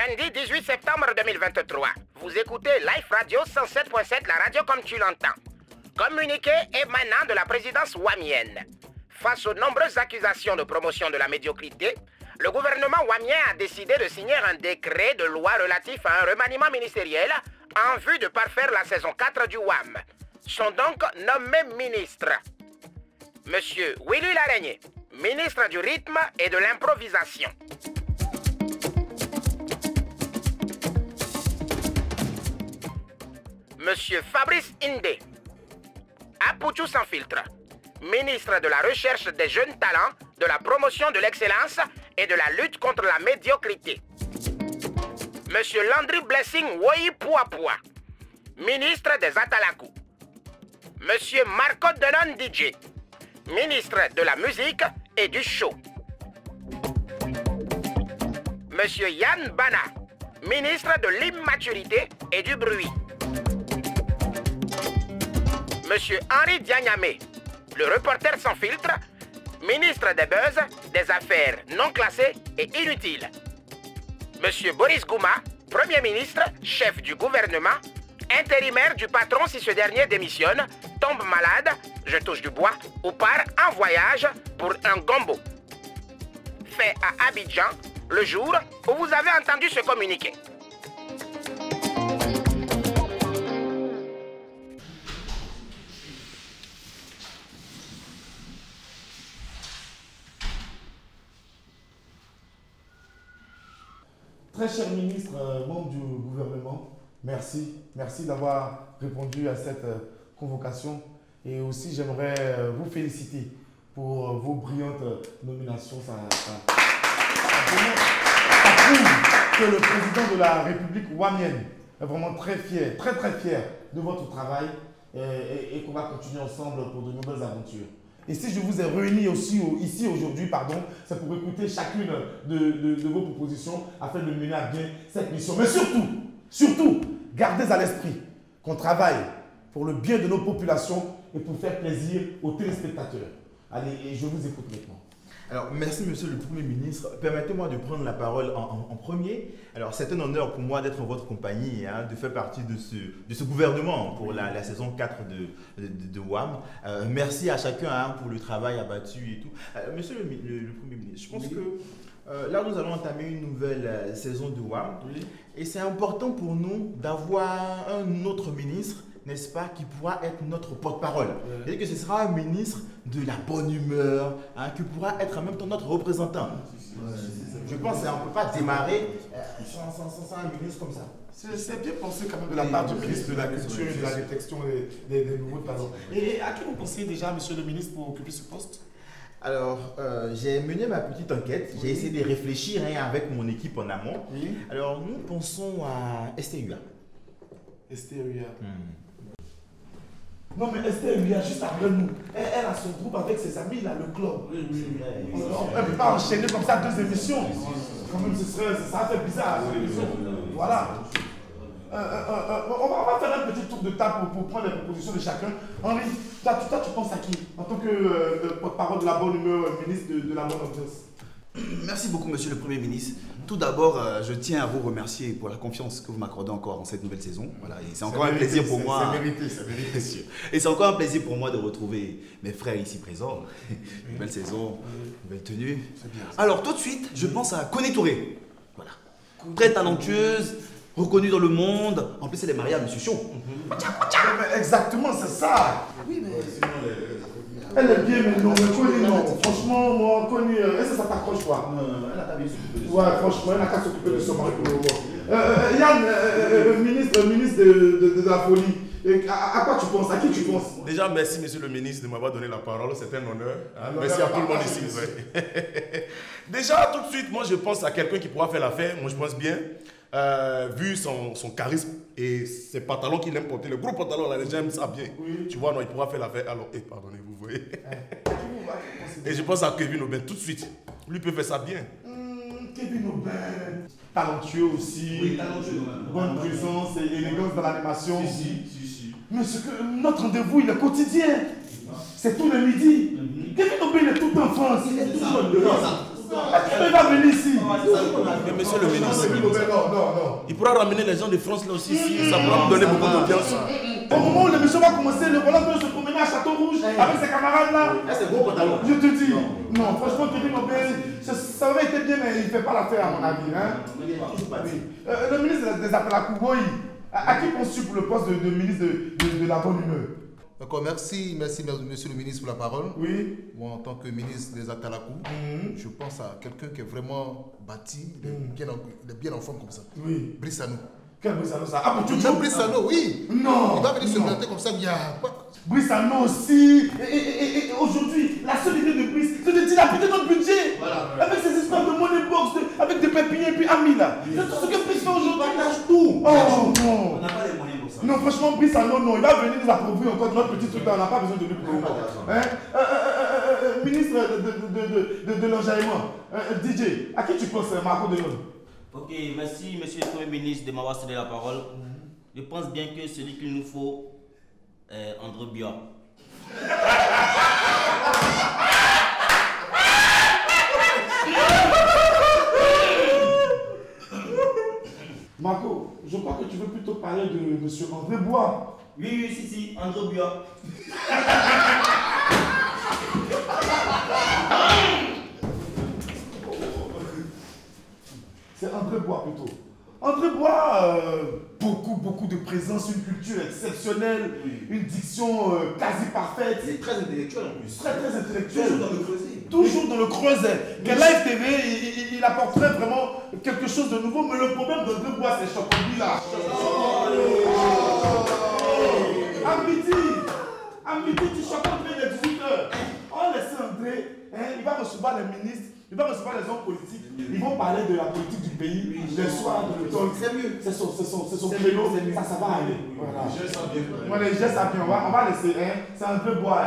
Lundi 18 septembre 2023. Vous écoutez Life Radio 107.7, la radio comme tu l'entends. Communiqué émanant de la présidence wamienne. Face aux nombreuses accusations de promotion de la médiocrité, le gouvernement wamien a décidé de signer un décret de loi relatif à un remaniement ministériel en vue de parfaire la saison 4 du WAM. Sont donc nommés ministres. Monsieur Willy Laraignée, ministre du rythme et de l'improvisation. Monsieur Fabrice Indé, Apouchou sans filtre, ministre de la Recherche des jeunes talents, de la promotion de l'excellence et de la lutte contre la médiocrité. Monsieur Landry Blessing Woyi Pouapoua, ministre des Atalakou. Monsieur Marco Denon DJ, ministre de la musique et du show. Monsieur Yann Bana, ministre de l'immaturité et du bruit. Monsieur Henri Diagnamé, le reporter sans filtre, ministre des buzz, des affaires non classées et inutiles. Monsieur Boris Gouma, Premier ministre, chef du gouvernement, intérimaire du patron si ce dernier démissionne, tombe malade, je touche du bois, ou part en voyage pour un gombo. Fait à Abidjan, le jour où vous avez entendu ce communiqué. Très cher ministre, membre du gouvernement, merci d'avoir répondu à cette convocation. Et aussi, j'aimerais vous féliciter pour vos brillantes nominations. Ça prouve que le président de la République wamienne est vraiment très fier de votre travail et qu'on va continuer ensemble pour de nouvelles aventures. Et si je vous ai réunis aussi ici aujourd'hui, c'est pour écouter chacune de vos propositions afin de mener à bien cette mission. Mais surtout, gardez à l'esprit qu'on travaille pour le bien de nos populations et pour faire plaisir aux téléspectateurs. Allez, et je vous écoute maintenant. Alors, merci Monsieur le Premier ministre. Permettez-moi de prendre la parole en premier. Alors, c'est un honneur pour moi d'être en votre compagnie, de faire partie de ce gouvernement pour la saison 4 de WAM. Merci à chacun pour le travail abattu et tout. Monsieur le Premier ministre, je pense que là, nous allons entamer une nouvelle saison de WAM. Oui. Et c'est important pour nous d'avoir un autre ministre, n'est-ce pas, qui pourra être notre porte-parole. Et que ce sera un ministre de la bonne humeur, qui pourra être en même temps notre représentant. Je pense qu'on ne peut pas démarrer sans un ministre comme ça. C'est bien pensé quand même de la part du ministre de la Culture et de la détection des nouveaux talents. Et à qui vous pensez déjà, monsieur le ministre, pour occuper ce poste? Alors, j'ai mené ma petite enquête. J'ai essayé de réfléchir avec mon équipe en amont. Oui. Alors, nous pensons à STUA. STUA. Non, mais Esther, il y a juste après nous. Elle a son groupe avec ses amis, là, le club. Oui. On ne peut pas enchaîner comme ça 2 émissions. Quand même, ça fait bizarre, ces émissions. Voilà. On va faire un petit tour de table pour prendre les propositions de chacun. Henri, toi, tu penses à qui en tant que porte-parole de la bonne humeur, ministre de la bonne ambiance? Merci beaucoup, monsieur le Premier ministre. Tout d'abord, je tiens à vous remercier pour la confiance que vous m'accordez encore en cette nouvelle saison. Voilà, et c'est encore un plaisir pour moi. C'est mérité. Et c'est encore un plaisir pour moi de retrouver mes frères ici présents. Nouvelle saison, nouvelle tenue. Alors, tout de suite, je pense à Koné Touré. Voilà. Très talentueuse, reconnue dans le monde. En plus, elle est mariée à Monsieur Chion. Exactement, c'est ça. Oui, mais... Elle est bien, mais non, franchement, moi, Connie, est-ce que ça t'accroche quoi? Non, elle a qu'à bien s'occuper de ça. Ouais, franchement, elle n'a qu'à s'occuper de son mari pour le moment. Yann, ministre de la folie, à quoi tu penses? À qui tu penses? Déjà, merci monsieur le ministre de m'avoir donné la parole, c'est un honneur. Merci à tout le monde ici. Déjà, tout de suite, moi je pense à quelqu'un qui pourra faire l'affaire, moi je pense bien. Vu son charisme et ses pantalons qu'il aime porter, le gros pantalon là, les gens aiment ça bien. Oui. Tu vois, non, il pourra faire l'affaire. Alors, pardonnez, vous voyez. Et je pense à Kevin Aubin tout de suite. Lui peut faire ça bien. Kevin Aubin, talentueux aussi. Oui, talentueux. Bonne présence et élégance dans l'animation. Si. Mais notre rendez-vous, il est quotidien. C'est tous les midis. Kevin Aubin, il est tout en France. Il est tout jeune. Il va venir ici. Mais monsieur le ministre, Non. il pourra ramener les gens de France là aussi, si ça pourra nous donner beaucoup d'audience. Au moment où l'émission va commencer, le volant peut se promener à Château Rouge avec ses camarades là. C'est gros pantalon. Je te dis, non, franchement, Kevin Obé, ça aurait été bien, mais il ne fait pas l'affaire à mon avis. Hein? Le ministre des Affaires à Kougoï, à qui penses-tu pour le poste de ministre de la bonne humeur? D'accord, merci monsieur le ministre pour la parole. Oui. Moi, en tant que ministre des Atalakou, je pense à quelqu'un qui est vraiment bâti, il est bien en forme comme ça. Oui. Brissano. Quel Brissano ça? Ah, pour tout Même Brissano, oui. Non. Il va venir se planter comme ça, il y a quoi? Brissano aussi. Et aujourd'hui, la seule idée de Brice, c'est de dilapider notre budget. Voilà. Avec ces histoires de money box, avec des pépiniers et puis Ami là. C'est tout ce que Brice fait aujourd'hui. On partage tout. Oh non. On n'a pas les moyens pour ça. Non, franchement, Brissano, non. Il va venir nous approuvrir encore notre petit truc là. On n'a pas besoin de lui pour le moment. Ministre de l'enjaillement, DJ, à qui tu penses, Marco Delon? Ok, merci monsieur le Premier ministre de m'avoir cédé la parole. Je pense bien que celui qu'il nous faut est André Biot. Marco, je crois que tu veux plutôt parler de monsieur André Bois. Oui, si, André Biot. C'est André Bois plutôt. André Bois, beaucoup de présence, une culture exceptionnelle, une diction quasi parfaite. Il est très intellectuel en plus. Très intellectuel. Toujours dans le creuset. Toujours dans le creuset. Que Live TV, il apporterait vraiment quelque chose de nouveau, mais le problème d'André Bois, c'est Chocobie là. À midi, tu chocottes bien les 18h. On laisse André, il va recevoir les ministres. Il va recevoir les hommes politiques. Ils vont parler de la politique du pays, les soirs, de l'automne. C'est mieux. C'est son créneau. Ça va aller. Voilà. Les gestes à bien. Voilà, les gestes à bien. On va laisser. C'est un peu bois.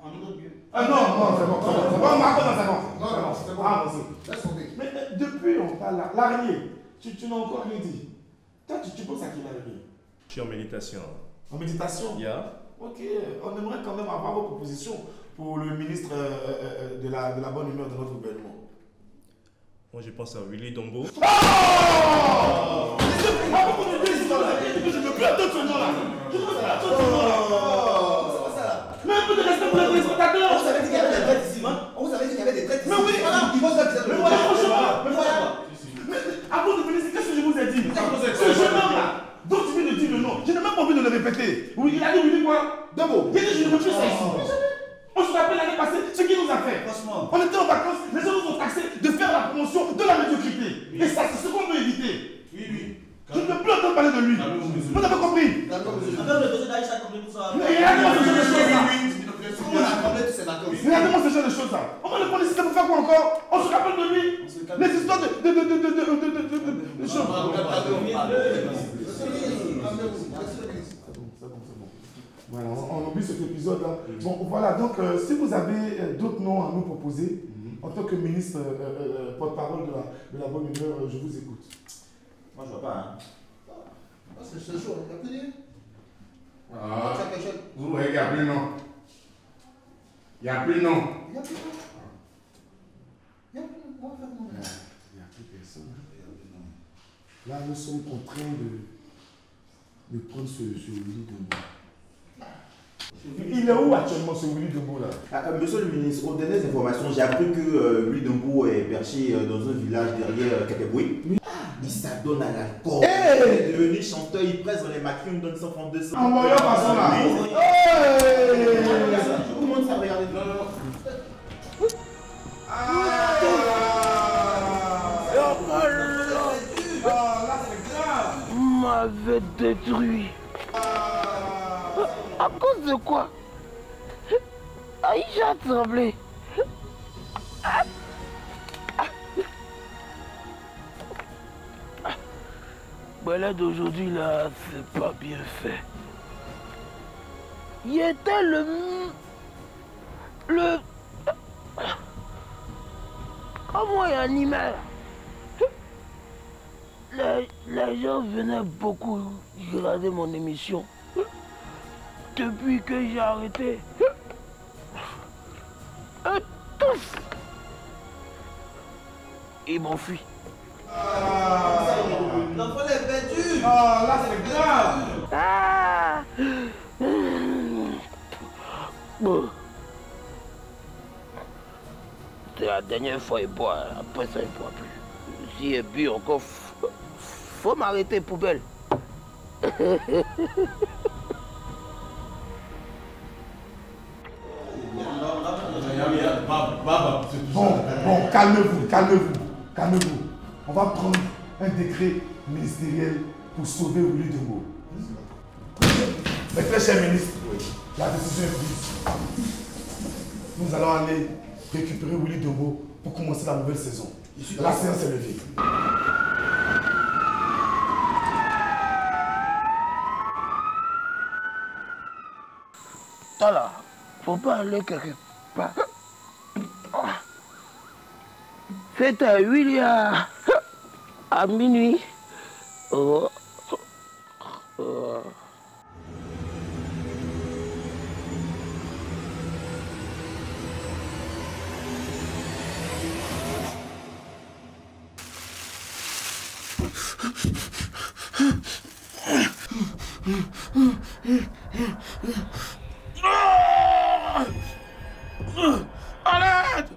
Non, c'est bon. C'est bon, Marco, c'est bon. Ah, c'est mais depuis, on parle là. L'araignée, tu n'as encore rien dit. Toi, tu penses à qui l'araignée? Je suis en méditation. En méditation? Yeah. Ok, on aimerait quand même avoir vos propositions pour le ministre de la bonne humeur de notre gouvernement. Moi, je pense à Willy Dombo. Oh! Je ne veux plus entendre ce nom-là. Je ne veux plus entendre ce nom-là. Mais un peu de respect pour les téléspectateurs. On vous avait dit qu'il y avait des traites ici, hein? On vous avait dit qu'il y avait des traites ici. Mais oui, voilà. Il faut ça, mais voilà, franchement. Mais avant de venir ici, qu'est-ce que je vous ai dit? Ce jeune homme-là, dont tu viens de dire le nom, je n'ai même pas envie de le répéter. Oui, il a dit, oui, quoi? Dombo. Il a dit, je ne veux plus ça ici. On se rappelle l'année passée ce qu'il nous a fait. Franchement. On était en vacances, les gens nous ont taxés de faire la promotion de la médiocrité. Et ça, c'est ce qu'on veut éviter. Oui. Je ne veux plus entendre parler de lui. Vous avez compris? D'accord, monsieur. Mais regardez-moi ce genre de choses-là. Regardez-moi ce genre de choses-là. On va le prendre ici, ça pour faire quoi encore? On se rappelle de lui. Les histoires de choses. Voilà, on oublie cet épisode-là. Bon, voilà, donc si vous avez d'autres noms à nous proposer, en tant que ministre porte-parole de la bonne humeur, je vous écoute. Moi, je vois pas, hein. C'est chaud, il n'y a plus de... Vous voyez qu'il n'y a plus de nom. Il n'y a plus de nom. Il n'y a plus de nom. Il n'y a plus de nom. Il n'y a plus personne. Là, nous sommes contraints de prendre ce Willy Dombo. Il est où actuellement ce Willy Dombo là? Monsieur le ministre, aux dernières informations, j'ai appris que Willy Dombo est perché dans un village derrière Kakeboui. Il s'adonne à l'alcool. Il est devenu chanteur, il presse dans les maquis, on me donne 100 francs, 200. En voyant façon là. Tout le monde s'est regardé. Là c'est grave. M'avait détruit. À cause de quoi? Aïcha a tremblé. Là d'aujourd'hui là, c'est pas bien fait. Il était comment un animal. Les gens venaient beaucoup regarder mon émission. Depuis que j'ai arrêté. Tous. ils m'ont fui. L'enfant est perdu. Ah, là c'est grave. Ah. Bon. C'est la dernière fois il boit, après ça il boit plus. Si il bu encore, faut m'arrêter poubelle. Bon, calmez-vous. On va prendre un décret ministériel pour sauver Willy Dembo. Mais très cher ministre, la décision est prise. Nous allons aller récupérer Willy Dembo pour commencer la nouvelle saison. La séance est levée. Voilà, faut pas aller quelque part. C'est à Willy à minuit. Oh. Oh. Arrête!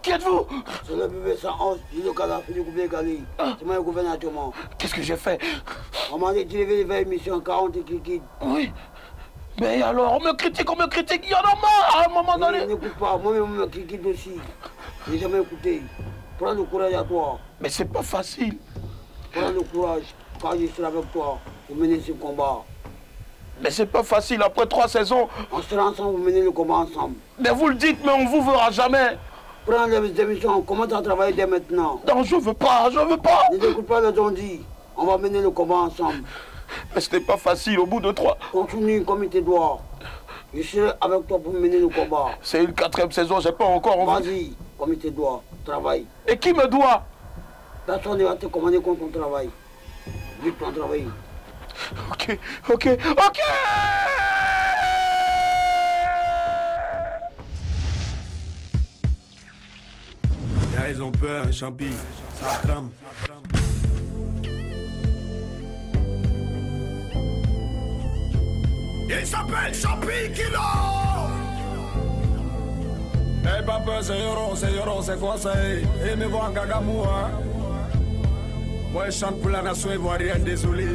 Qui êtes-vous? C'est le bébé 111, Gino Kadhafi du gouvernement Gali. C'est moi le gouverneur actuellement. Qu'est-ce que j'ai fait? On m'a dit de lever les émissions 40 et cliquide. Oui. Mais alors, on me critique, il y en a marre à un moment donné. N'écoute pas, moi-même on me critique aussi. Je n'ai jamais écouté. Prends le courage à toi. Mais c'est pas facile. Prends le courage quand je serai avec toi pour mener ce combat. Mais c'est pas facile, après 3 saisons. On sera ensemble pour mener le combat ensemble. Mais vous le dites, mais on vous verra jamais. Prends les émissions, commence à travailler dès maintenant. Non, je veux pas. Ne t'écoute pas le dit. On va mener le combat ensemble. Mais ce n'est pas facile au bout de 3. Continue comme il te doit. Je serai avec toi pour mener le combat. C'est une 4e saison, j'ai pas encore envie. Vas-y, comme il te doit. Travaille. Et qui me doit? Personne ne va te commander contre ton travail. Vite ton travail. Ok. Là, ils ont peur, champi, ça crame. Il s'appelle Champi Kilo! Eh papa, c'est Yoron, c'est quoi ça? Eh, mais bon, Gagamoua. Moi, je chante pour la nation ivoirienne, désolé.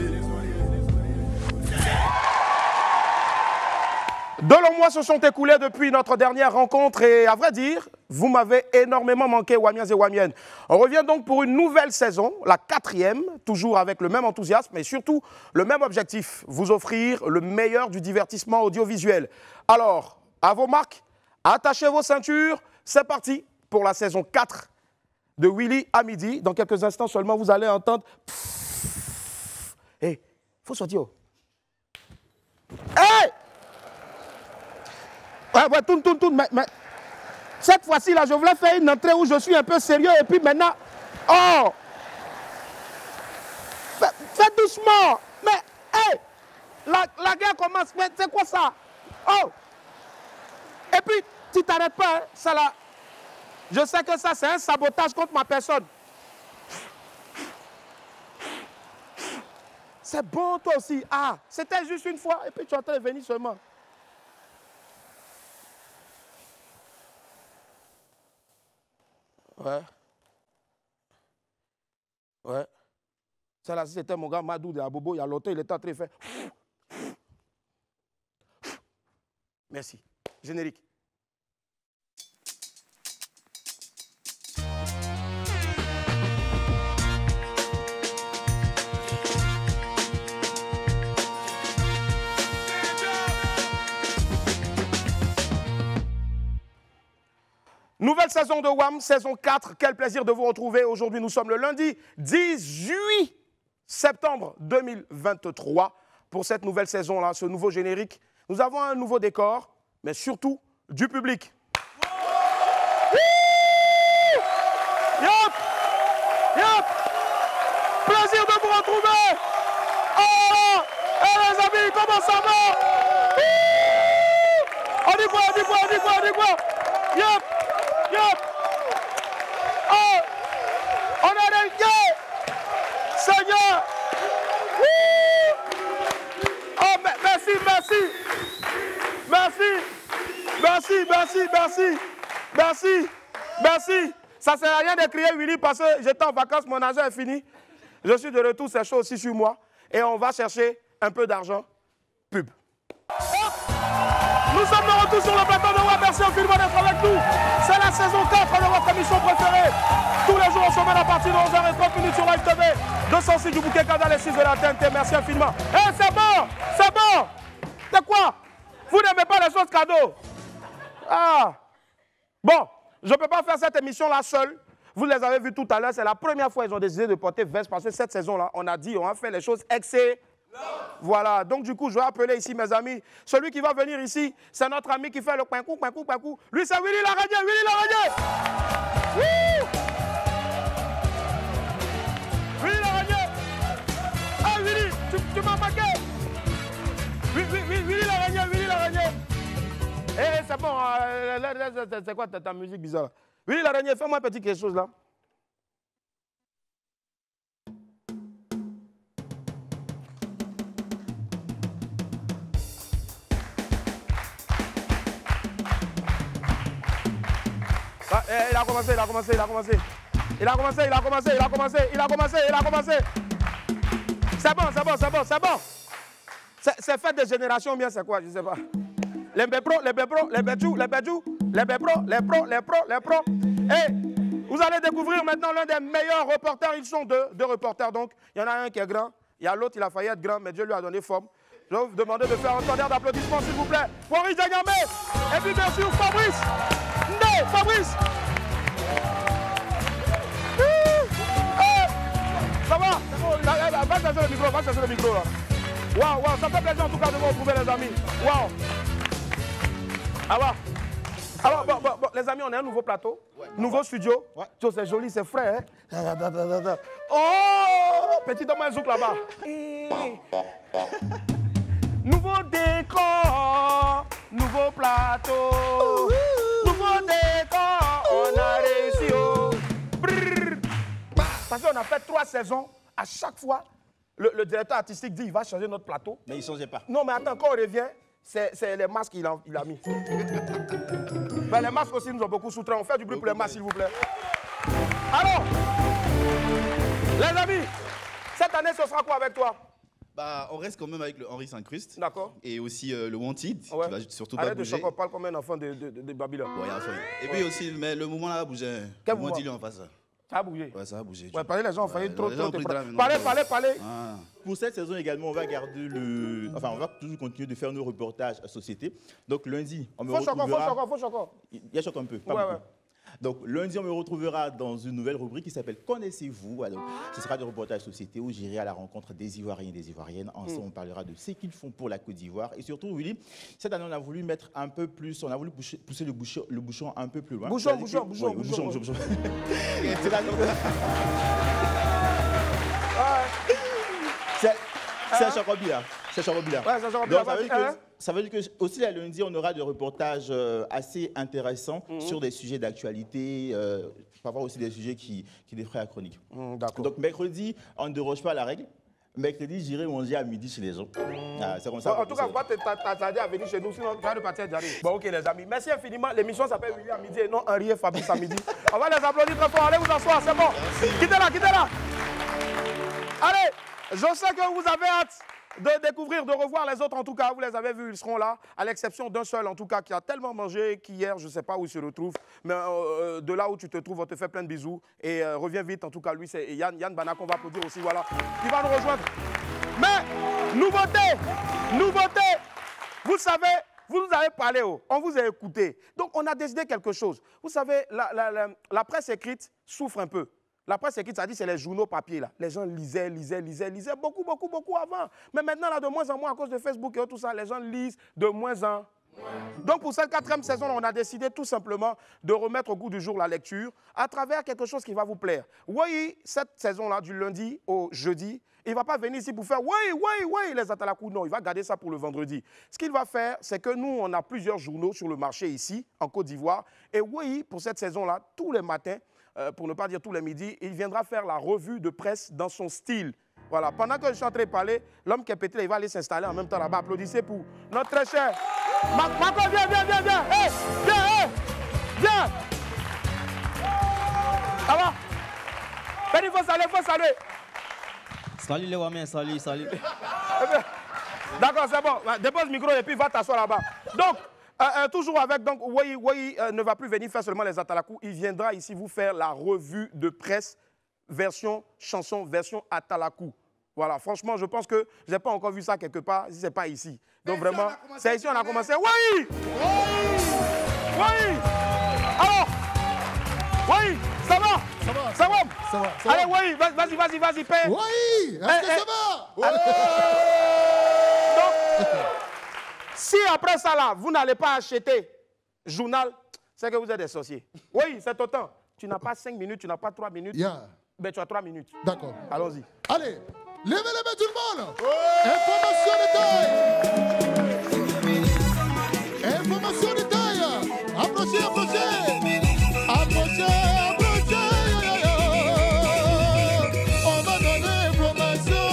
De longs mois se sont écoulés depuis notre dernière rencontre et à vrai dire, vous m'avez énormément manqué, Wamiens et Wamiennes. On revient donc pour une nouvelle saison, la 4e, toujours avec le même enthousiasme et surtout le même objectif, vous offrir le meilleur du divertissement audiovisuel. Alors, à vos marques, attachez vos ceintures, c'est parti pour la saison 4 de Willy à midi. Dans quelques instants seulement, vous allez entendre... Hé, faut sortir. Hé! Ouais, tourne. Mais cette fois-ci, là, je voulais faire une entrée où je suis un peu sérieux et puis maintenant... Oh! Fais doucement! Mais, hé! La guerre commence, mais c'est quoi ça? Oh! Et puis, tu t'arrêtes pas, hein, ça là. Je sais que ça, c'est un sabotage contre ma personne. C'est bon, toi aussi. Ah, c'était juste une fois et puis tu es en train de venir seulement. Ouais. Ça là, c'était mon gars Madou de Abobo. Il y a longtemps, il était en train de faire. Merci. Générique. Nouvelle saison de WAM, saison 4. Quel plaisir de vous retrouver. Aujourd'hui, nous sommes le lundi 18 septembre 2023. Pour cette nouvelle saison-là, ce nouveau générique, nous avons un nouveau décor, mais surtout du public. Yop! Plaisir de vous retrouver. Oh! Eh les amis, comment ça va? On dit quoi, on dit quoi, on dit quoi, on dit quoi? Yep, yep. Oh, on a des gays. Seigneur. Oh, merci, merci. Merci. Merci, merci, merci. Merci, merci. Ça ne sert à rien de crier Willy parce que j'étais en vacances, mon argent est fini. Je suis de retour, c'est chaud aussi sur moi. Et on va chercher un peu d'argent. Pub. Nous sommes de retour sur le plateau de WAM. Merci infiniment d'être avec nous. C'est la saison 4 de votre émission préférée. Tous les jours, on se met à partir de 11h30 sur Live TV. 206 du bouquet Canal et 6 de la TNT. Merci infiniment. Eh, c'est bon, c'est bon. C'est quoi? Vous n'aimez pas les choses cadeaux? Ah. Bon, je ne peux pas faire cette émission-là seule. Vous les avez vus tout à l'heure. C'est la première fois qu'ils ont décidé de porter veste parce que cette saison-là, on a dit, on a fait les choses excellentes. Voilà, donc du coup, je vais appeler ici mes amis. Celui qui va venir ici, c'est notre ami qui fait le coin-coup, coin-coup, coin-coup. Lui, c'est Willy Laradier, Willy Laradier. Willy Laradier. Ah, Willy, tu m'as marqué. Willy Laradier, Willy Laradier. Eh, c'est bon, c'est quoi ta musique bizarre? Willy Laradier, fais-moi un petit quelque chose là. Ah, il a commencé, il a commencé, il a commencé. Il a commencé, il a commencé, il a commencé, il a commencé, il a commencé. C'est bon, c'est bon, c'est bon, c'est bon. C'est fait de génération bien, c'est quoi? Je ne sais pas. Les bépros, les bépros, les béjous, les béjous, les bépros, les pros, les pros, les pros. Et vous allez découvrir maintenant l'un des meilleurs reporters. Ils sont deux reporters, donc. Il y en a un qui est grand, il y a l'autre, il a failli être grand, mais Dieu lui a donné forme. Je vais vous demander de faire un tonnerre d'applaudissements, s'il vous plaît. Maurice Diagamé. Et puis bien sûr, Fabrice. Ndé, Fabrice. Ça va? Va chercher le micro, va chercher le micro là. Waouh, waouh, ça fait plaisir en tout cas de vous retrouver les amis. Waouh. Alors, bon, les amis, on a un nouveau plateau, nouveau studio. Ouais. C'est joli, c'est frais. Hein? Oh, petit homme, un zouk là-bas. Nouveau décor, nouveau plateau. Nouveau décor, on a réussi. Oh. Parce qu'on a fait 3 saisons, à chaque fois, le directeur artistique dit il va changer notre plateau. Mais il ne changeait pas. Non, mais attends, quand on revient, c'est les masques qu'il a mis. Ben, les masques aussi nous ont beaucoup soutenu. On fait du bruit pour les masques, s'il vous plaît. Alors, les amis, cette année, ce sera quoi avec toi? Bah, on reste quand même avec le Henri Saint-Christ. D'accord. Et aussi le Wanted, ouais. qui va surtout Arrête pas bouger. Arrête de choquer, on parle comme un enfant de Babylone. Ouais, enfin. Et puis aussi, mais le moment là va bouger. Quel moment? Wanted, en face. Ça a bougé. Ouais, ça a bougé. Ouais, parlez, les gens ont failli trop. Parlez. Ah. Pour cette saison également, on va garder le. Enfin, on va toujours continuer de faire nos reportages à société. Donc lundi, on me retrouvera. Faut choquer. Il y a choc un peu, pas beaucoup. Donc lundi, on me retrouvera dans une nouvelle rubrique qui s'appelle Connaissez-vous. Alors, ce sera des reportages société où j'irai à la rencontre des Ivoiriens et des Ivoiriennes. Ensemble, on parlera de ce qu'ils font pour la Côte d'Ivoire. Et surtout, Willy, cette année, on a voulu mettre un peu plus, on a voulu pousser le bouchon un peu plus loin. Bouchon. C'est un charobia. C'est charobia. Ouais, c'est charobia. Ça veut dire que aussi le lundi, on aura des reportages assez intéressants sur des sujets d'actualité, parfois aussi des sujets qui défraient la chronique. D'accord. Donc mercredi, on ne déroge pas à la règle. Mercredi, j'irai manger à midi chez les gens. C'est comme ça. En tout cas, faut pas t'attarder à venir chez nous, sinon tu vas partir d'arriver. Bon, ok, les amis. Merci infiniment. L'émission s'appelle Willy à midi et non Henri et Fabrice à midi. On va les applaudir très fort. Allez vous asseoir, c'est bon. Quittez là. Allez, je sais que vous avez hâte de découvrir, de revoir les autres. En tout cas, vous les avez vus, ils seront là, à l'exception d'un seul, en tout cas, qui a tellement mangé qu'hier, je ne sais pas où il se retrouve, mais de là où tu te trouves, on te fait plein de bisous. Et reviens vite, en tout cas, lui, c'est Yann Bana qu'on va applaudir aussi, voilà, qui va nous rejoindre. Mais, nouveauté, vous savez, vous nous avez parlé, on vous a écouté. Donc, on a décidé quelque chose. Vous savez, la presse écrite souffre un peu. La presse écrite, ça dit c'est les journaux papier là. Les gens lisaient beaucoup avant. Mais maintenant, là, de moins en moins, à cause de Facebook et tout ça, les gens lisent de moins en Donc pour cette 4e saison, on a décidé tout simplement de remettre au goût du jour la lecture à travers quelque chose qui va vous plaire. Oui, cette saison-là, du lundi au jeudi, il ne va pas venir ici pour faire « oui, les atalakou ». Non, il va garder ça pour le vendredi. Ce qu'il va faire, c'est que nous, on a plusieurs journaux sur le marché ici, en Côte d'Ivoire. Et oui, pour cette saison-là, tous les matins, pour ne pas dire tous les midis, il viendra faire la revue de presse dans son style. Voilà, pendant que je suis en train de parler, l'homme qui est pété, il va aller s'installer en même temps là-bas. Applaudissez pour notre très cher Marco, viens. Hey, viens. Ça va? Il faut saluer. Salut les Wamiens, salut. D'accord, c'est bon. Dépose le micro et puis va t'asseoir là-bas. Donc, toujours avec, donc, Wai ne va plus venir faire seulement les atalakou. Il viendra ici vous faire la revue de presse, version chanson, version atalakou. Voilà, franchement, je pense que je n'ai pas encore vu ça quelque part, si ce n'est pas ici. Donc vraiment, c'est ici qu'on a commencé. Oui. Alors, oui, ça va. Allez, oui, vas-y, paix. Oui, est-ce que ça va? Donc, si après ça, là, vous n'allez pas acheter journal, c'est que vous êtes des sorciers. Oui, c'est autant. Tu n'as pas 5 minutes, tu n'as pas 3 minutes. Ben, tu as 3 minutes. D'accord. Allons-y. Allez, levez les mains tout le monde. Information de taille. Approchez. On va donner information.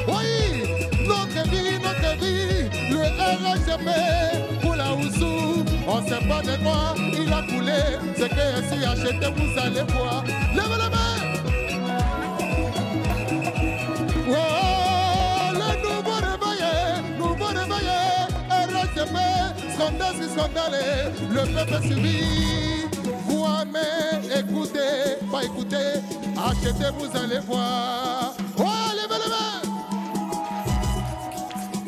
Oui, notre vie, le RHM pour la Oussou. On ne sait pas de quoi il a coulé. C'est que si achetez, vous allez voir. Levez les mains. Oh, le nouveau réveillé. RHM, scandale. Le peuple subit. Voix, mais écoutez, pas écoutez. Achetez, vous allez voir. Oh, levez les mains.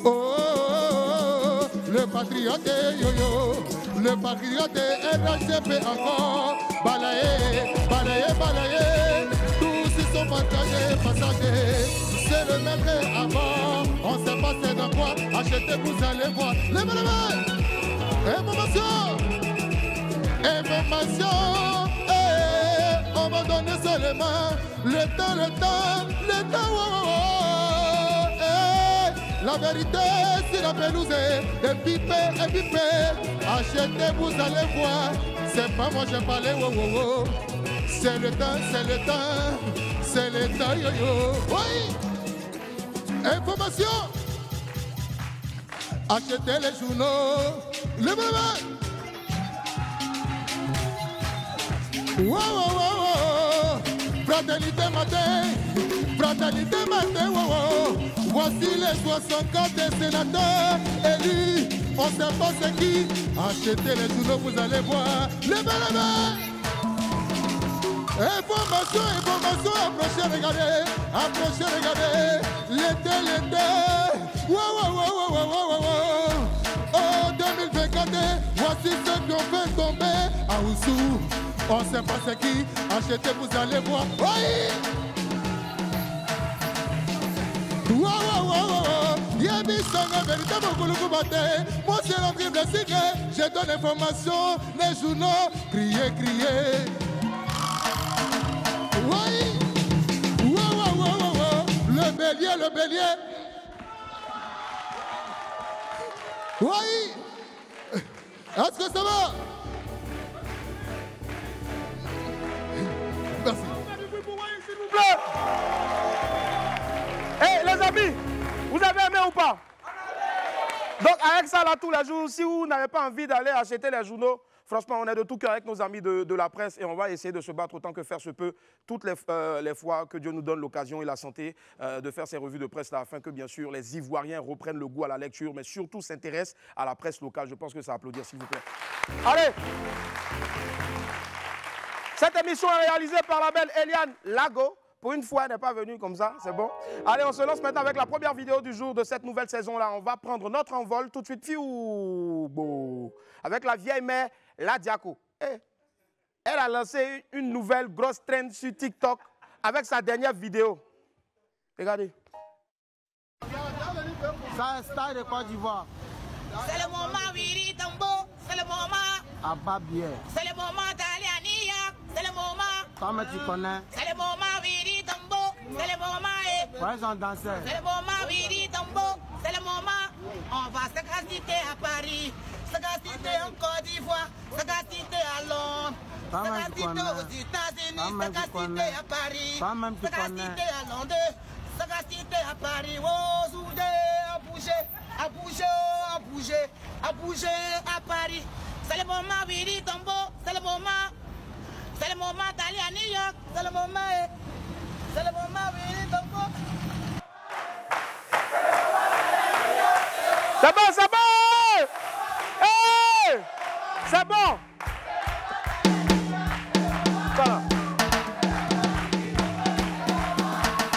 Oh, le patriote, yo. Le patriote RHP encore. Balayé. Tous ils sont passagers. C'est le même que avant. On sait pas c'est dans quoi. Achetez, vous allez voir. Levez les mains. Information. On va donner seulement le temps. La vérité, c'est la pelouse, et pipé. Achetez, vous allez voir. C'est pas moi, j'ai parlé, C'est le temps, yo. Oui. Information. Achetez les journaux. Le main. Fraternité matin, Voici les 64 sénateurs élus. On sait pas c'est qui. Achetez les journaux, vous allez voir. Levez les mains. Information, approchez, regardez. L'été. Oh, 2024, voici ceux qui ont fait tomber à Oussou. On sait pas c'est qui. Achetez, vous allez voir. Oui. Moi c'est l'entrée de secret. Je donne l'information. Les journaux, criez. Oui. Le bélier. Oui. Est-ce que ça va? Merci. S'il vous plaît. Hey, les amis, vous avez aimé ou pas? Donc avec ça là tous les jours, si vous n'avez pas envie d'aller acheter les journaux, franchement on est de tout cœur avec nos amis de la presse et on va essayer de se battre autant que faire se peut toutes les fois que Dieu nous donne l'occasion et la santé de faire ces revues de presse là afin que bien sûr les Ivoiriens reprennent le goût à la lecture mais surtout s'intéressent à la presse locale. Je pense que ça va applaudir s'il vous plaît. Allez. Cette émission est réalisée par la belle Eliane Lago. Pour une fois, elle n'est pas venue comme ça, c'est bon. Allez, on se lance maintenant avec la première vidéo du jour de cette nouvelle saison-là. On va prendre notre envol tout de suite. Avec la vieille mère Ladiako. Elle a lancé une nouvelle grosse trend sur TikTok avec sa dernière vidéo. Regardez. Ça, style de Côte d'Ivoire. C'est le moment, Wiri Tambo. C'est le moment. À Babier. C'est le moment d'aller à New York. C'est le moment. Comme tu connais. C'est le moment, Wiri Tambo. C'est le moment. Ouais, ils ont dansé. C'est le moment, Wiri Tambo. C'est le moment. On va se citer à Paris. Se citer en Côte d'Ivoire. Se citer à Londres. Se citer aux États-Unis. Se citer à Paris. Se citer à Londres. Se citer à Paris. Oh, soudé, à bouger. À bouger, à bouger. À bouger à Paris. C'est le moment, Wiri Tambo. C'est le moment. C'est le moment d'aller à New York. C'est le moment. C'est le moment, Wiri Tambo. C'est bon, c'est bon! Hey! C'est bon! Voilà.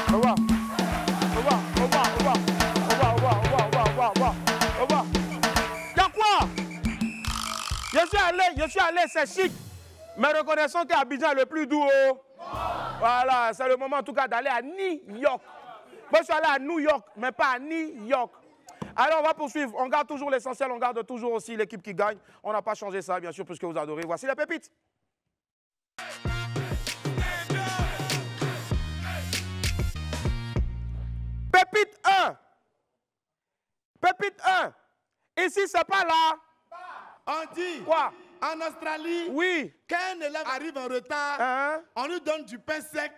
Au revoir. Au revoir, au revoir, au revoir. Au revoir, au revoir, au revoir, au revoir, au revoir. Au revoir. Y'a quoi? Je suis allé, c'est chic. Mais reconnaissons qu'Abidjan est le plus doux. Voilà, c'est le moment en tout cas d'aller à New York. Moi, je suis allé à New York, mais pas à New York. Alors, on va poursuivre. On garde toujours l'essentiel, on garde toujours aussi l'équipe qui gagne. On n'a pas changé ça, bien sûr, puisque vous adorez. Voici les pépites. Pépite 1. Pépite 1. Ici, c'est pas là. On dit. Quoi? En Australie, oui. Quand un élève arrive en retard, on lui donne du pain sec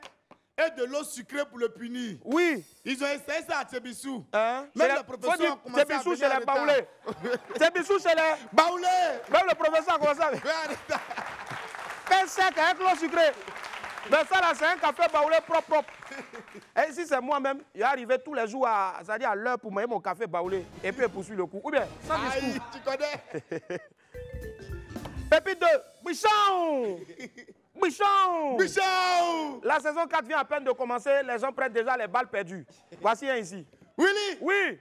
et de l'eau sucrée pour le punir. Oui. Ils ont essayé ça à Tébissou. Même le professeur a commencé à Tébissou venir chez en les retard. baoulés. Tébissou chez les baoulés. Même le professeur a commencé à venir. Pain sec avec l'eau sucrée. Mais ça là, c'est un café baoulé propre. Et ici, c'est moi-même. Il est arrivé tous les jours à l'heure pour manger mon café baoulé. Et puis, il poursuit le coup. Ou bien, sans discours. Tu connais. Pépite 2. Bichon. Bichon. Bichon. La saison 4 vient à peine de commencer. Les gens prennent déjà les balles perdues. Voici un ici. Willy. Oui.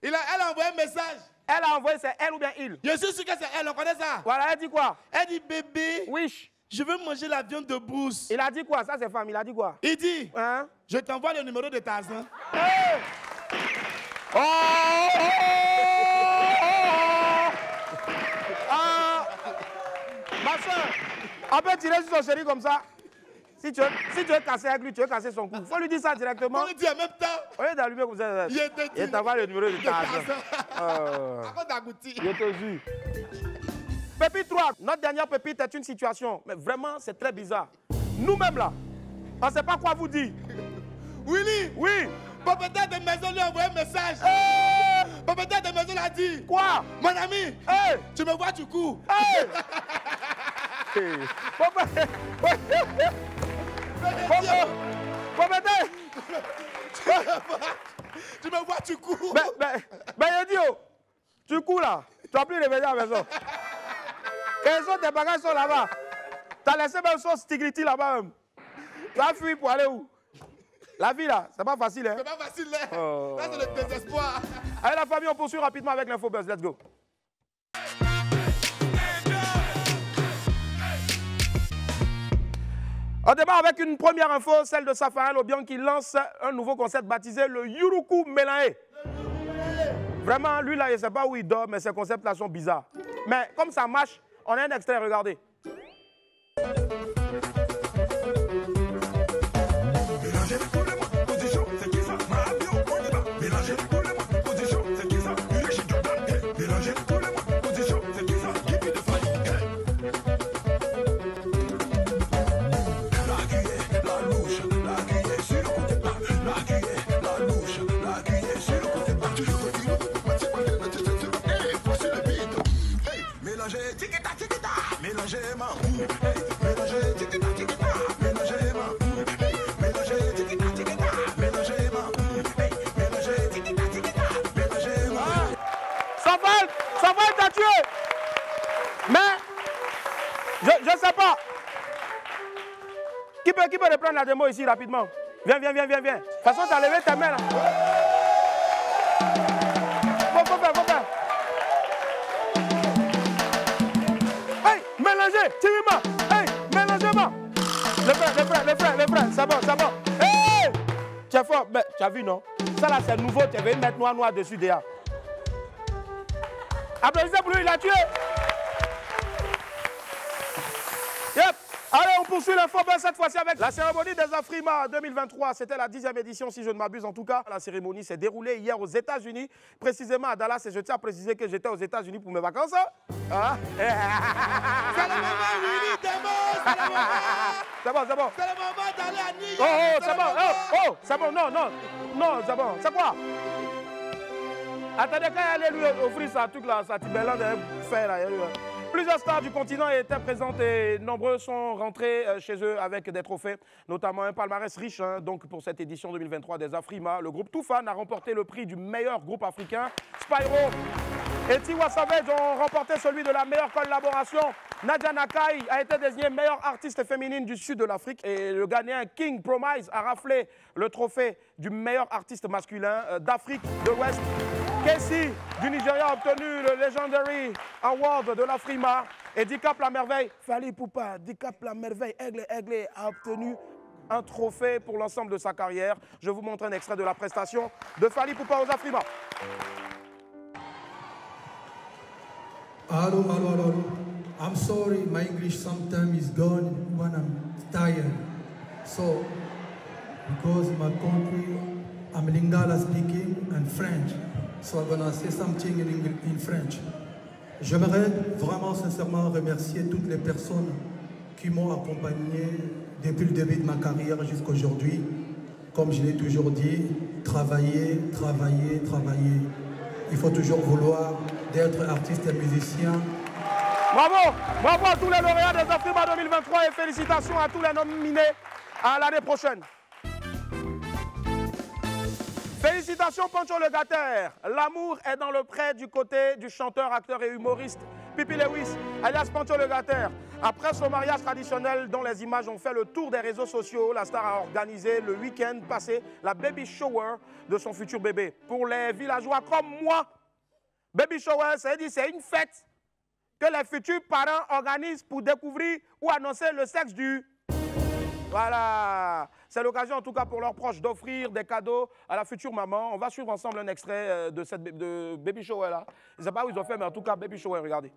Elle a envoyé un message. Elle a envoyé, c'est elle ou bien il? Je suis sûr que c'est elle, on connaît ça. Voilà, elle dit quoi? Elle dit bébé. Oui. Je veux manger la viande de brousse. Il a dit quoi? Ça, c'est femme. Il a dit quoi? Il dit, hein? Je t'envoie le numéro de Tarzan. Hey! Oh! Ma soeur, on peut tirer sur son chéri comme ça. Si tu veux casser avec lui, tu veux casser son cou. Faut lui dire ça directement. Faut lui dire en même temps. Au lieu d'allumer comme ça. Il t'envoie le numéro de Tarzan. Je te jure. Pépite 3, notre dernière pépite est une situation, mais vraiment c'est très bizarre. Nous-mêmes là, on ne sait pas quoi vous dire. Willy. Oui. Propriétaire de maison lui a envoyé un message. Propriétaire de maison l'a dit. Quoi? Mon ami, tu me vois, tu cours. Propriétaire. Tu me vois, tu cours. Mais idiot, tu cours là. Tu vas plus revenir à la maison. Quels sont tes bagages sont là-bas? Tu as laissé même son stigriti là-bas même. Tu as fui pour aller où? La vie là, c'est pas facile hein? C'est pas facile hein? Là c'est le désespoir. Allez la famille, on poursuit rapidement avec l'infobuzz. Let's go. On démarre avec une première info, celle de Safarel Obiang qui lance un nouveau concept baptisé le Yuruku Melaye. Vraiment, lui là, je ne sais pas où il dort, mais ces concepts-là sont bizarres. Mais comme ça marche, on a un extrait, regardez. Je sais pas. Qui peut reprendre la démo ici rapidement? Viens. De toute façon, tu as levé tes mains là. Faut faire. Hey, mélangez, tirez-moi. Hey, mélangez-moi. Le frère, c'est bon. Hey! Tu es fort. Mais, tu as vu, non? Ça là, c'est nouveau, tu es venu mettre noir dessus déjà. Applaudissez pour lui, il a tué. Yep. Allez, on poursuit l'info cette fois-ci avec la cérémonie des Afrima 2023. C'était la 10e édition, si je ne m'abuse. En tout cas, la cérémonie s'est déroulée hier aux États-Unis, précisément à Dallas. Et je tiens à préciser que j'étais aux États-Unis pour mes vacances. Hein? C'est le moment, Willy Demos, c'est le moment. C'est bon, c'est bon. C'est le moment d'aller à New York. Oh, c'est bon, c'est bon, non, c'est bon. C'est quoi? Attendez, quand il allait lui offrir sa truc là, sa tibella de fer là. Plusieurs stars du continent étaient présentes et nombreux sont rentrés chez eux avec des trophées, notamment un palmarès riche. Hein, donc pour cette édition 2023 des Afrima, le groupe Toufan a remporté le prix du meilleur groupe africain. Spyro et Tiwa Savage ont remporté celui de la meilleure collaboration. Nadia Nakai a été désignée meilleure artiste féminine du sud de l'Afrique et le Ghanéen King Promise a raflé le trophée du meilleur artiste masculin d'Afrique de l'Ouest. Casey du Nigeria a obtenu le Legendary Award de l'Afrima et Dicap la merveille, Fally Ipupa, Dicap la merveille, Aigle a obtenu un trophée pour l'ensemble de sa carrière. Je vous montre un extrait de la prestation de Fally Ipupa aux Afrima. Hello. I'm sorry, my English sometimes is gone when I'm tired. So, because my country, I'm Lingala speaking and French. So I'm gonna say something in French. J'aimerais vraiment sincèrement remercier toutes les personnes qui m'ont accompagné depuis le début de ma carrière jusqu'à aujourd'hui. Comme je l'ai toujours dit, travailler. Il faut toujours vouloir d'être artiste et musicien. Bravo à tous les lauréats des Afrima 2023 et félicitations à tous les nominés à l'année prochaine. Félicitations Pancho Le Gatter. L'amour est dans le pré du côté du chanteur, acteur et humoriste Pipi Lewis, alias Pancho Le Gatter. Après son mariage traditionnel dont les images ont fait le tour des réseaux sociaux, la star a organisé le week-end passé la baby shower de son futur bébé. Pour les villageois comme moi, baby shower, c'est une fête que les futurs parents organisent pour découvrir ou annoncer le sexe du... Voilà, c'est l'occasion en tout cas pour leurs proches d'offrir des cadeaux à la future maman. On va suivre ensemble un extrait de cette baby shower là. Je ne sais pas où ils ont fait, mais en tout cas baby shower, regardez.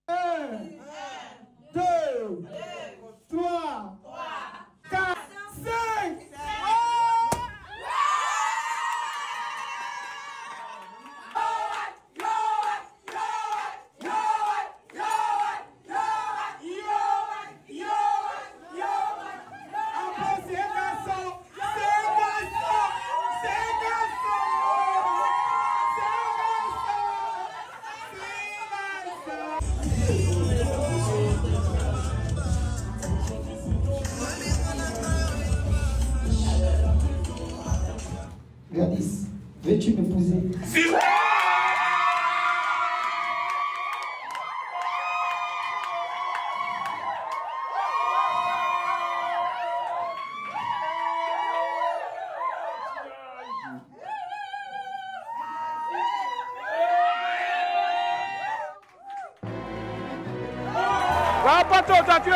1, 2, 3, 4, 5. Gladys, veux-tu m'épouser? Bravo Pancho, tu as tué.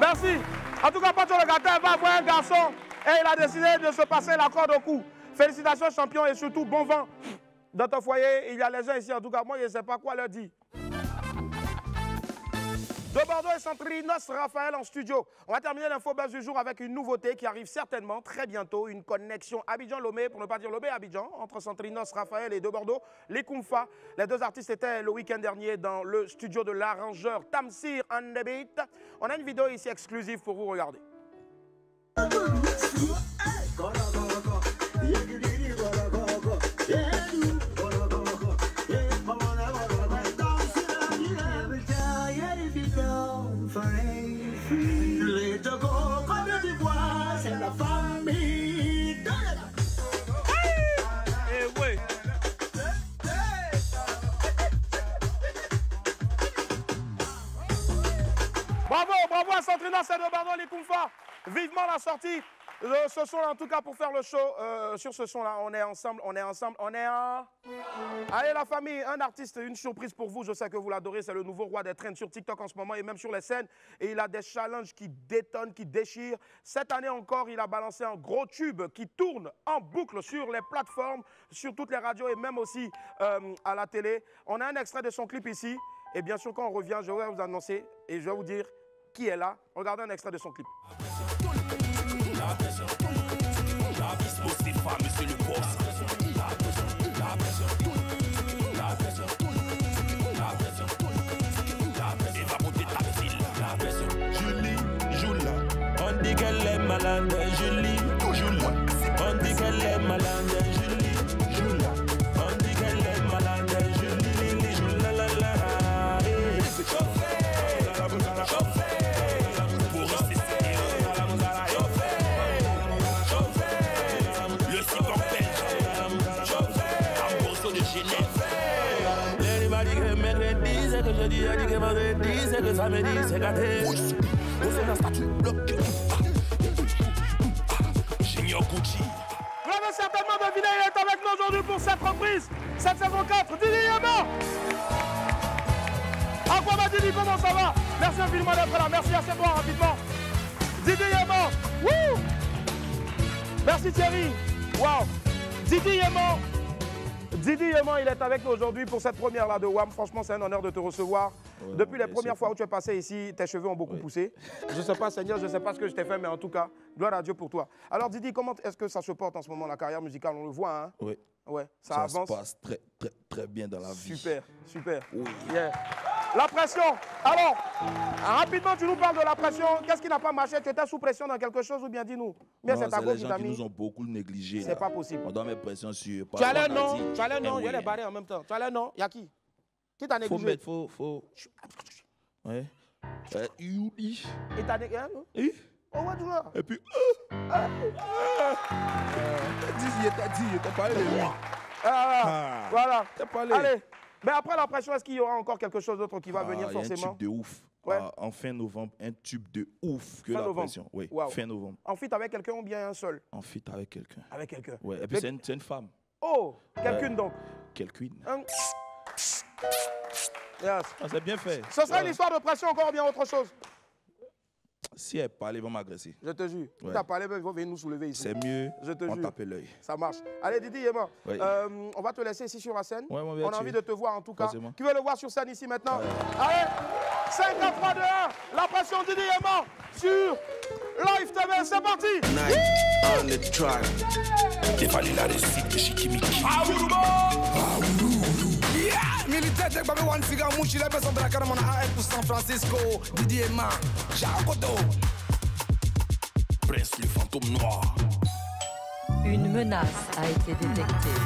Merci. En tout cas, Pancho Le Gatter va avoir un garçon et il a décidé de se passer la corde au cou. Félicitations champion et surtout bon vent. Dans ton foyer, il y a les gens ici, en tout cas, moi je ne sais pas quoi leur dire. De Bordeaux et Centrinos Raphaël en studio. On va terminer l'info buzz du jour avec une nouveauté qui arrive certainement très bientôt. Une connexion Abidjan-Lomé, pour ne pas dire Lomé-Abidjan, entre Centrinos Raphaël et de Bordeaux, les Koumfa. Les deux artistes étaient le week-end dernier dans le studio de l'arrangeur Tamsir on the Beat. On a une vidéo ici exclusive pour vous regarder. Bravo à Centrinos et de Bordeaux, les Koumfa. Vivement la sortie Ce son-là, en tout cas, pour faire le show, sur ce son-là, on est ensemble, on est en... Allez, la famille, un artiste, une surprise pour vous. Je sais que vous l'adorez, c'est le nouveau roi des trends sur TikTok en ce moment et même sur les scènes. Et il a des challenges qui détonnent, qui déchirent. Cette année encore, il a balancé un gros tube qui tourne en boucle sur les plateformes, sur toutes les radios et même aussi à la télé. On a un extrait de son clip ici. Et bien sûr, quand on revient, je vais vous annoncer et je vais vous dire qui est là. Regardez un extrait de son clip. Julie joue là, on dit qu'elle est malade, Julie joue là, on dit qu'elle est malade, Julie joue là, on dit qu'elle est malade, Julie joue la la la. Que jeudi, a dit que vendredi, c'est que samedi, c'est gâté. Où c'est la statue bloquée. Junior Gucci. Vous l'avez certainement deviné, il est avec nous aujourd'hui pour cette reprise, cette saison 4. Didi Yema. Aquaba Didi, comment ça va? Merci infiniment d'être là, merci, assieds-toi rapidement. Didi Yema. Wouh. Merci Thierry. Waouh. Didi Yema. Didi Yema, il est avec nous aujourd'hui pour cette première-là de WAM. Franchement, c'est un honneur de te recevoir. Ouais, depuis les premières fois où tu es passé ici, tes cheveux ont beaucoup poussé. Je ne sais pas, Seigneur, je ne sais pas ce que je t'ai fait, mais en tout cas, gloire à Dieu pour toi. Alors Didi, comment est-ce que ça se porte en ce moment, la carrière musicale? On le voit, hein? Oui. Ouais, ça avance. Ça se passe très bien dans la vie. Super, super. Oui. Yeah. La pression. Alors, rapidement, tu nous parles de la pression. Qu'est-ce qui n'a pas marché? Tu étais sous pression dans quelque chose ou bien dis-nous? Bien, c'est ta go qui t'a mis. Les gens qui nous ont beaucoup négligés. C'est pas possible. On doit mettre pression sur... Tu as l'air non, il y a les barrés en même temps. Tu as l'air non, il y a qui? Qui t'a négligé? Faut... Ouais. Il t'a négligé? Oui. Oh, ouais, tu vois. Et puis... il t'a parlé de lui. Voilà. T'as parlé. Allez. Mais après la pression, est-ce qu'il y aura encore quelque chose d'autre qui va venir forcément? Il y a un tube de ouf. Ouais. En fin novembre, un tube de ouf que la pression. Oui, wow. Fin novembre. En feat avec quelqu'un ou bien un seul? En feat avec quelqu'un. Avec quelqu'un. Ouais. Et puis c'est une femme. Oh, quelqu'une donc. Quelqu'une. Yes. C'est bien fait. Ce sera une histoire de pression encore ou bien autre chose? Si elle parle, ils vont m'agresser. Je te jure. Si tu as parlé, ils vont venir nous soulever ici. C'est mieux, on tape l'œil. Ça marche. Allez, Didi Yema, oui. On va te laisser ici sur la scène. Ouais, on a envie de te voir en tout cas. Forcément. Qui veut le voir sur scène ici maintenant? Allez, 5, 4, 3, 2, 1. La pression Didi Yema sur Live TV. C'est parti. Night on the track. Dévaler la réussite de Chikimiki. Militaire Jack Babe One Cigar Mouchi, la personne de la Caramona AF pour San Francisco, Didi Yema, Jacoto. Prince le fantôme noir. Une menace a été détectée.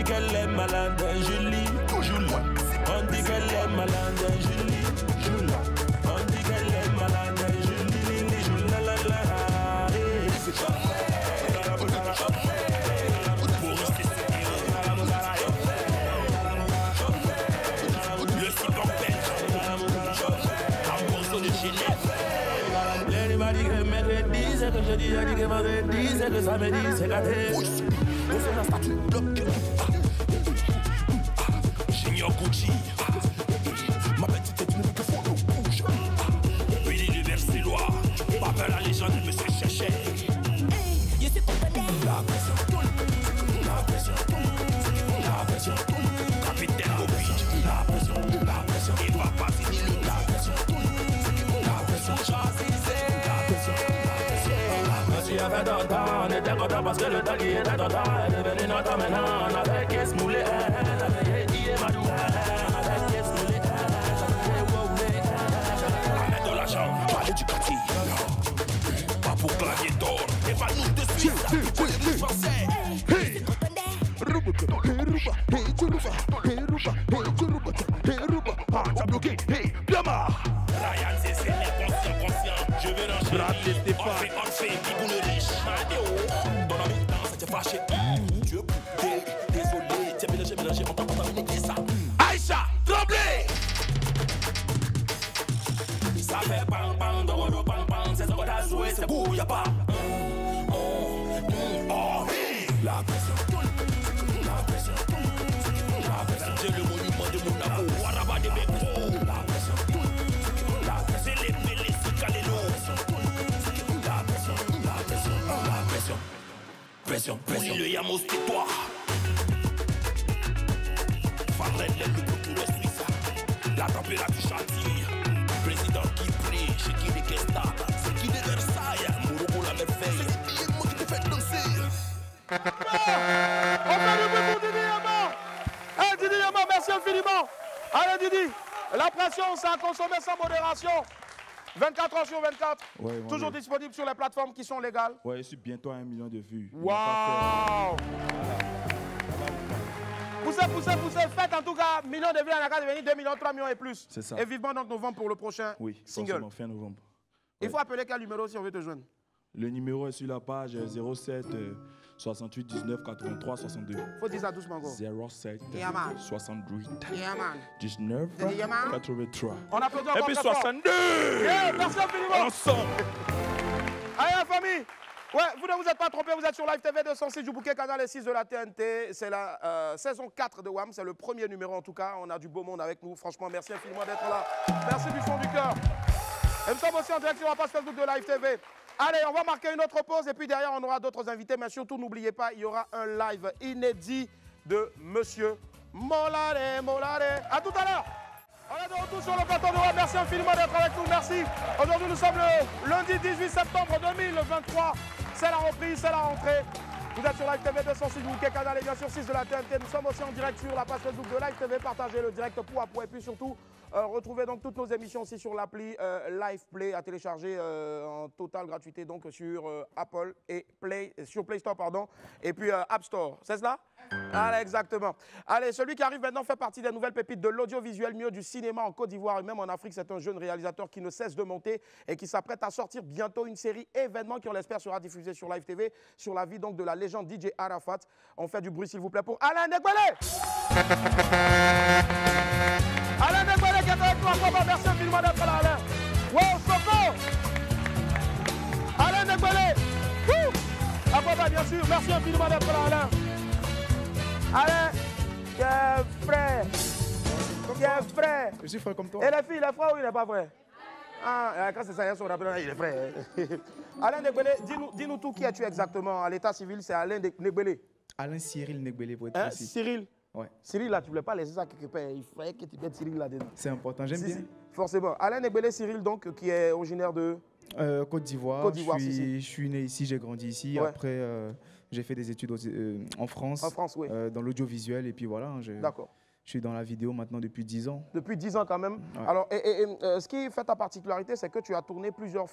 Qu'elle est malade, Julie, joue là. On dit qu'elle est malade, Julie, joue là. On dit qu'elle est malade, Julie, joue la la la. Pour rester sérieux, le citron belge, un morceau de Genève. Elle m'a dit que mercredi, c'est que jeudi, elle dit que vendredi, c'est que samedi, c'est gâté. Où c'est la statue bloquée? Junior Gucci. Ma petite est une que faut le bouge. Puis l'universilois. Pas la légende, monsieur Chéché. Je suis condamné. La pression. La pression. La pression. Capitaine Bobby. La pression. La pression. Il va pas finir le la pression. La pression. Choisissez. La pression. Monsieur avait d'antan, on était content parce que le temps qui était d'antan est devenu notre maintenant. On avait qu'à se mouler. Pas pour claquer d'or, et pas nous de suite. Braté Stéphane. Orphée, qui vous le riche. Ton ami danse, t'es fâché. Tu veux couper, désolé. T'es mélangé, on t'a contaminé ça. Aïcha, tremblez. Ça fait bang bang, doro bang bang. C'est ce qu'on a joué, c'est beau, y'a pas. La pression. La pression. La pression. C'est le monument de Monaco. Waraba de Beko. La pression. La pression. C'est les Mélés, c'est Calélo. La pression. La pression. La pression. Pression. Pression. Le Yamos, c'est toi. Farrell, le procureur suisse. La température chantier. Président qui prie, chez qui des Kesta. C'est qui des Versailles. Mourou la merveille. C'est moi qui te fais danser. On fait du bruit pour Didi Yama. Hey, Didi Yama, merci infiniment. Allez Didi, la pression, c'est à consommer sans modération. 24 heures sur 24. Ouais, toujours disponible sur les plateformes qui sont légales. Ouais, je suis bientôt à 1 million de vues. Waouh. Poussez, faites en tout cas, millions de vues, on a qu'à devenir 2 millions, 3 millions et plus. C'est ça. Et vivement donc novembre pour le prochain single. Fin novembre. Il faut appeler quel numéro si on veut te joindre? Le numéro est sur la page 07 68 19 83 62. Faut dire ça doucement encore. 07 Yeah, man. 68 Yeah, man. 19 Yeah, man. 83. On applaudit encore Et puis très fort. 62. Yeah, merci infiniment. Ensemble. Allez la famille. Ouais, vous ne vous êtes pas trompé, vous êtes sur Live TV 206 du bouquet, canal 6 de la TNT. C'est la saison 4 de WAM, c'est le premier numéro en tout cas. On a du beau monde avec nous. Franchement, merci infiniment d'être là. Merci du fond du cœur. Et nous sommes aussi en direct sur la page Facebook de Live TV. Allez, on va marquer une autre pause et puis derrière, on aura d'autres invités. Mais surtout, n'oubliez pas, il y aura un live inédit de Monsieur Molare. À tout à l'heure. On est de retour sur le plateau de WAM. Merci infiniment d'être avec nous. Merci. Aujourd'hui, nous sommes le lundi 18 septembre 2023. C'est la reprise, c'est la rentrée. Vous êtes sur Live TV 206 du bouquet, canal et bien sûr 6 de la TNT. Nous sommes aussi en direct sur la page Facebook de Live TV. Partagez le direct pour et puis surtout, retrouvez donc toutes nos émissions aussi sur l'appli Live Play à télécharger en totale gratuité donc sur Apple et sur Play Store pardon, et puis App Store. C'est cela? Allez, exactement. Allez, celui qui arrive maintenant fait partie des nouvelles pépites de l'audiovisuel, mieux du cinéma en Côte d'Ivoire et même en Afrique. C'est un jeune réalisateur qui ne cesse de monter et qui s'apprête à sortir bientôt une série événement qui, on l'espère, sera diffusée sur Live TV sur la vie donc de la légende DJ Arafat. On fait du bruit s'il vous plaît pour Alain Negbele. Alain Negbele qui est avec nous à Boba. Merci infiniment d'être là, Alain. Wow, Soko. Alain Negbele. À Boba, bien sûr. Merci infiniment d'être là, Alain. Alain, quel frère. Quel frère. Je suis frère comme toi. Et les filles, il est frère ou il n'est pas frère? Ah, quand c'est ça, il est frère. Alain Negbele, dis-nous tout, qui es-tu exactement? À l'état civil, c'est Alain Negbele. Alain Cyril Negbele pour être précis. Cyril? Ouais. Cyril, là, tu ne voulais pas laisser ça quelque part. Il fallait que tu mettes Cyril là-dedans. C'est important, j'aime bien. Forcément. Alain Negbele Cyril, donc, qui est originaire de Côte d'Ivoire. Je suis né ici, j'ai grandi ici. Ouais. Après, j'ai fait des études en France. En France, oui. Dans l'audiovisuel. Et puis voilà. D'accord. Je suis dans la vidéo maintenant depuis 10 ans. Depuis 10 ans quand même. Ouais. Alors, ce qui fait ta particularité, c'est que tu as tourné plusieurs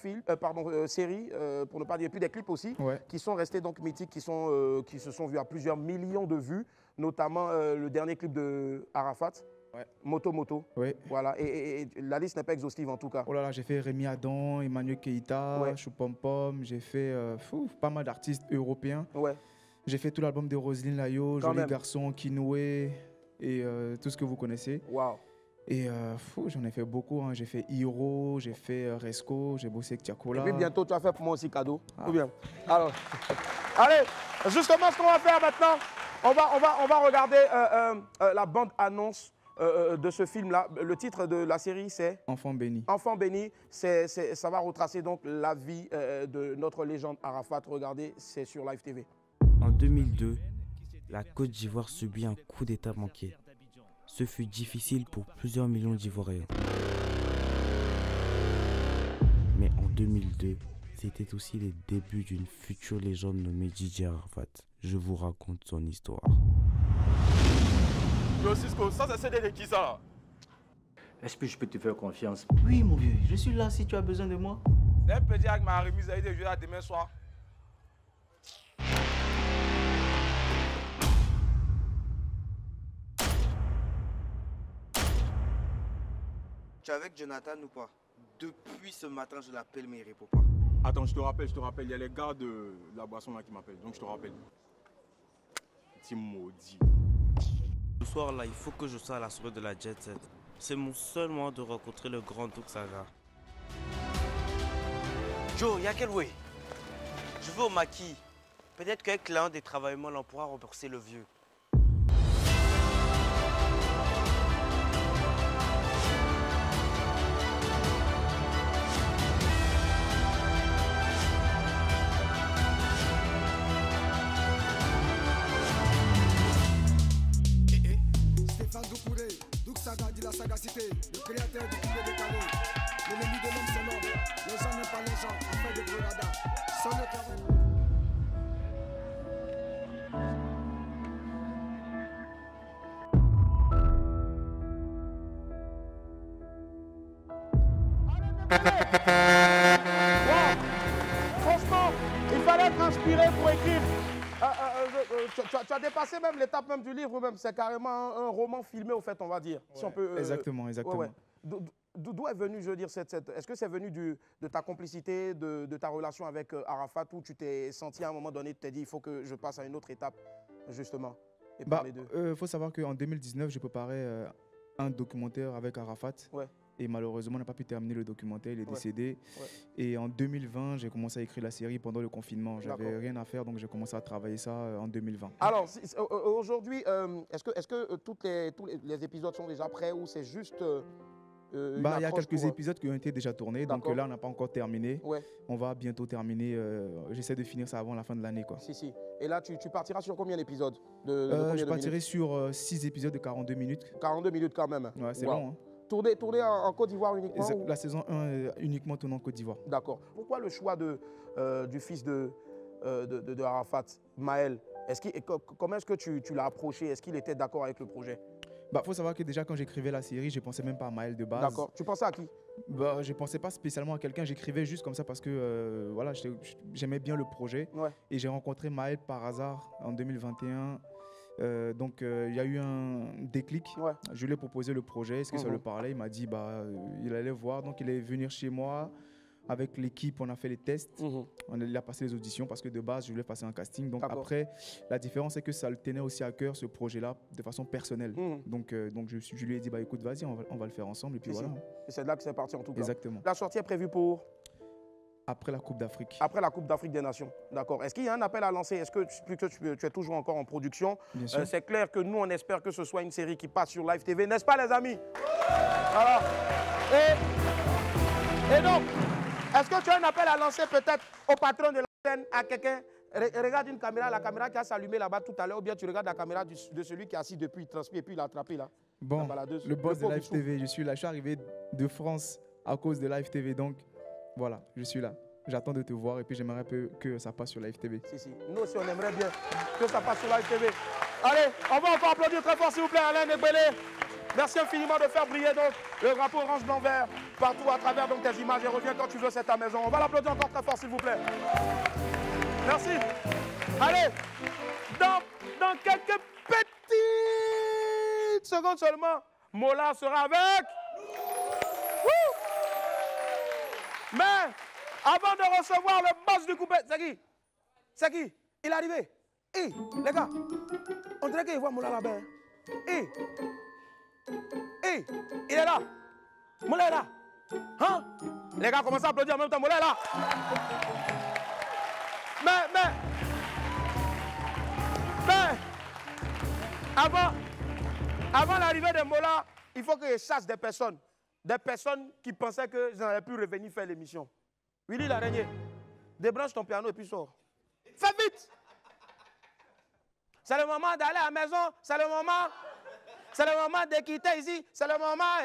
séries, pour ne pas dire, puis des clips aussi, qui sont restés donc mythiques, qui se sont vus à plusieurs millions de vues, notamment le dernier clip de Arafat. Ouais. Moto. Oui. Voilà. Et la liste n'est pas exhaustive en tout cas. Oh là là, j'ai fait Rémi Adam, Emmanuel Keïta, Choupompom, j'ai fait pas mal d'artistes européens. Ouais. J'ai fait tout l'album de Roselyne Layo, Joli Garçon, Kinoué et tout ce que vous connaissez. Waouh. Et j'en ai fait beaucoup. Hein. J'ai fait Hiro, j'ai fait Resco, j'ai bossé avec Tiakola. Et puis bientôt, tu vas faire pour moi aussi cadeau. Ou bien. Alors, allez, justement, ce qu'on va faire maintenant, on va regarder la bande-annonce de ce film-là. Le titre de la série, c'est Enfant béni. Enfant béni, ça va retracer donc la vie de notre légende Arafat. Regardez, c'est sur Live TV. En 2002, la Côte d'Ivoire subit un coup d'État manqué. Ce fut difficile pour plusieurs millions d'Ivoiriens. Mais en 2002, c'était aussi les débuts d'une future légende nommée DJ Arafat. Je vous raconte son histoire. Yo Cisco, ça c'est CD de qui ça? Est-ce que je peux te faire confiance? Oui mon vieux, je suis là si tu as besoin de moi. C'est un petit avec ma remise à jouer demain soir. Tu es avec Jonathan ou quoi? Depuis ce matin, je l'appelle mais il répond pas. Attends, je te rappelle, il y a les gars de la boisson là qui m'appellent, donc je te rappelle. Petit maudit. Ce soir-là, il faut que je sois à la soirée de la Jet Set. C'est mon seul moyen de rencontrer le grand Doug Saga. Joe, y'a quel way? Je vais au maquis. Peut-être qu'avec l'un des travaillements, on pourra rembourser le vieux. Stéphane Doucouré, Doug Saga dit la sagacité, le créateur du coup décalé. L'ennemi de l'homme c'est l'homme, les gens n'aiment pas les gens, afin de Grenada. Sans le travail. Franchement, il fallait être inspiré pour écrire. Tu as dépassé même l'étape même du livre, même. C'est carrément un roman filmé, au fait, on va dire. Si on peut, Exactement. ouais. D'où est venu, je veux dire, est-ce que c'est venu de ta complicité, de ta relation avec Arafat, où tu t'es senti à un moment donné, tu t'es dit, il faut que je passe à une autre étape, justement, et parler d'eux. Faut savoir qu'en 2019, je préparais un documentaire avec Arafat. Ouais. Et malheureusement, on n'a pas pu terminer le documentaire, il est décédé. Ouais. Et en 2020, j'ai commencé à écrire la série pendant le confinement. J'avais rien à faire, donc j'ai commencé à travailler ça en 2020. Alors, aujourd'hui, est-ce que tous les épisodes sont déjà prêts ou c'est juste... il y a quelques épisodes qui ont été déjà tournés, donc là, on n'a pas encore terminé. Ouais. On va bientôt terminer. J'essaie de finir ça avant la fin de l'année. Si. Et là, tu partiras sur combien d'épisodes Je partirai sur 6 épisodes de 42 minutes. 42 minutes quand même. Ouais, c'est long. Hein. Tourné en Côte d'Ivoire uniquement La saison 1 uniquement tournée en Côte d'Ivoire. D'accord. Pourquoi le choix du fils de Arafat, Maël? Comment est-ce que tu l'as approché? Est-ce qu'il était d'accord avec le projet? Faut savoir que déjà quand j'écrivais la série, je ne pensais même pas à Maël de base. D'accord. Tu pensais à qui? Je ne pensais pas spécialement à quelqu'un, j'écrivais juste comme ça parce que voilà, j'aimais bien le projet. Ouais. Et j'ai rencontré Maël par hasard en 2021. Donc il y a eu un déclic. Ouais. Je lui ai proposé le projet, est-ce que ça le parlait? Il m'a dit il allait voir, donc il est venu chez moi. Avec l'équipe, on a fait les tests, il a passé les auditions parce que de base, je voulais passer un casting. Donc après, la différence, c'est que ça le tenait aussi à cœur, ce projet-là, de façon personnelle. Donc je lui ai dit, écoute, vas-y, on va le faire ensemble. Et puis voilà. Et c'est là que c'est parti en tout cas. Exactement. La sortie est prévue pour? Après la Coupe d'Afrique. Après la Coupe d'Afrique des Nations, d'accord. Est-ce qu'il y a un appel à lancer? Est-ce que tu es toujours encore en production? Bien sûr. C'est clair que nous, on espère que ce soit une série qui passe sur Live TV, n'est-ce pas les amis? Voilà. Et donc, est-ce que tu as un appel à lancer peut-être au patron de la scène, à quelqu'un? Regarde une caméra, la caméra qui a s'allumé là-bas tout à l'heure, ou bien tu regardes la caméra de celui qui est assis depuis, il transpire et puis il a attrapé là. Bon, le boss de Live TV, je suis là. Je suis arrivé de France à cause de Live TV, donc voilà, je suis là. J'attends de te voir et puis j'aimerais que ça passe sur Live TV. Si. Nous aussi, on aimerait bien que ça passe sur Live TV. Allez, on va encore applaudir très fort, s'il vous plaît, Alain Negbele. Merci infiniment de faire briller donc le drapeau orange, blanc, vert partout à travers donc tes images. Et reviens quand tu veux, c'est ta maison. On va l'applaudir encore très fort, s'il vous plaît. Merci. Allez, dans quelques petites secondes seulement, Mola sera avec. Mais avant de recevoir le boss du coupé, c'est qui? Il est arrivé. Les gars, on dirait qu'il voit Mola là-bas. Il est là. Mola est là. Hein? Les gars, commencez à applaudir en même temps. Mola est là. Mais avant l'arrivée de Mola, il faut que je chasse des personnes. Des personnes qui pensaient que j'aurais pu revenir faire l'émission. Willy l'araignée, débranche ton piano et puis sors. Fais vite! C'est le moment d'aller à la maison, c'est le moment de quitter ici, c'est le moment.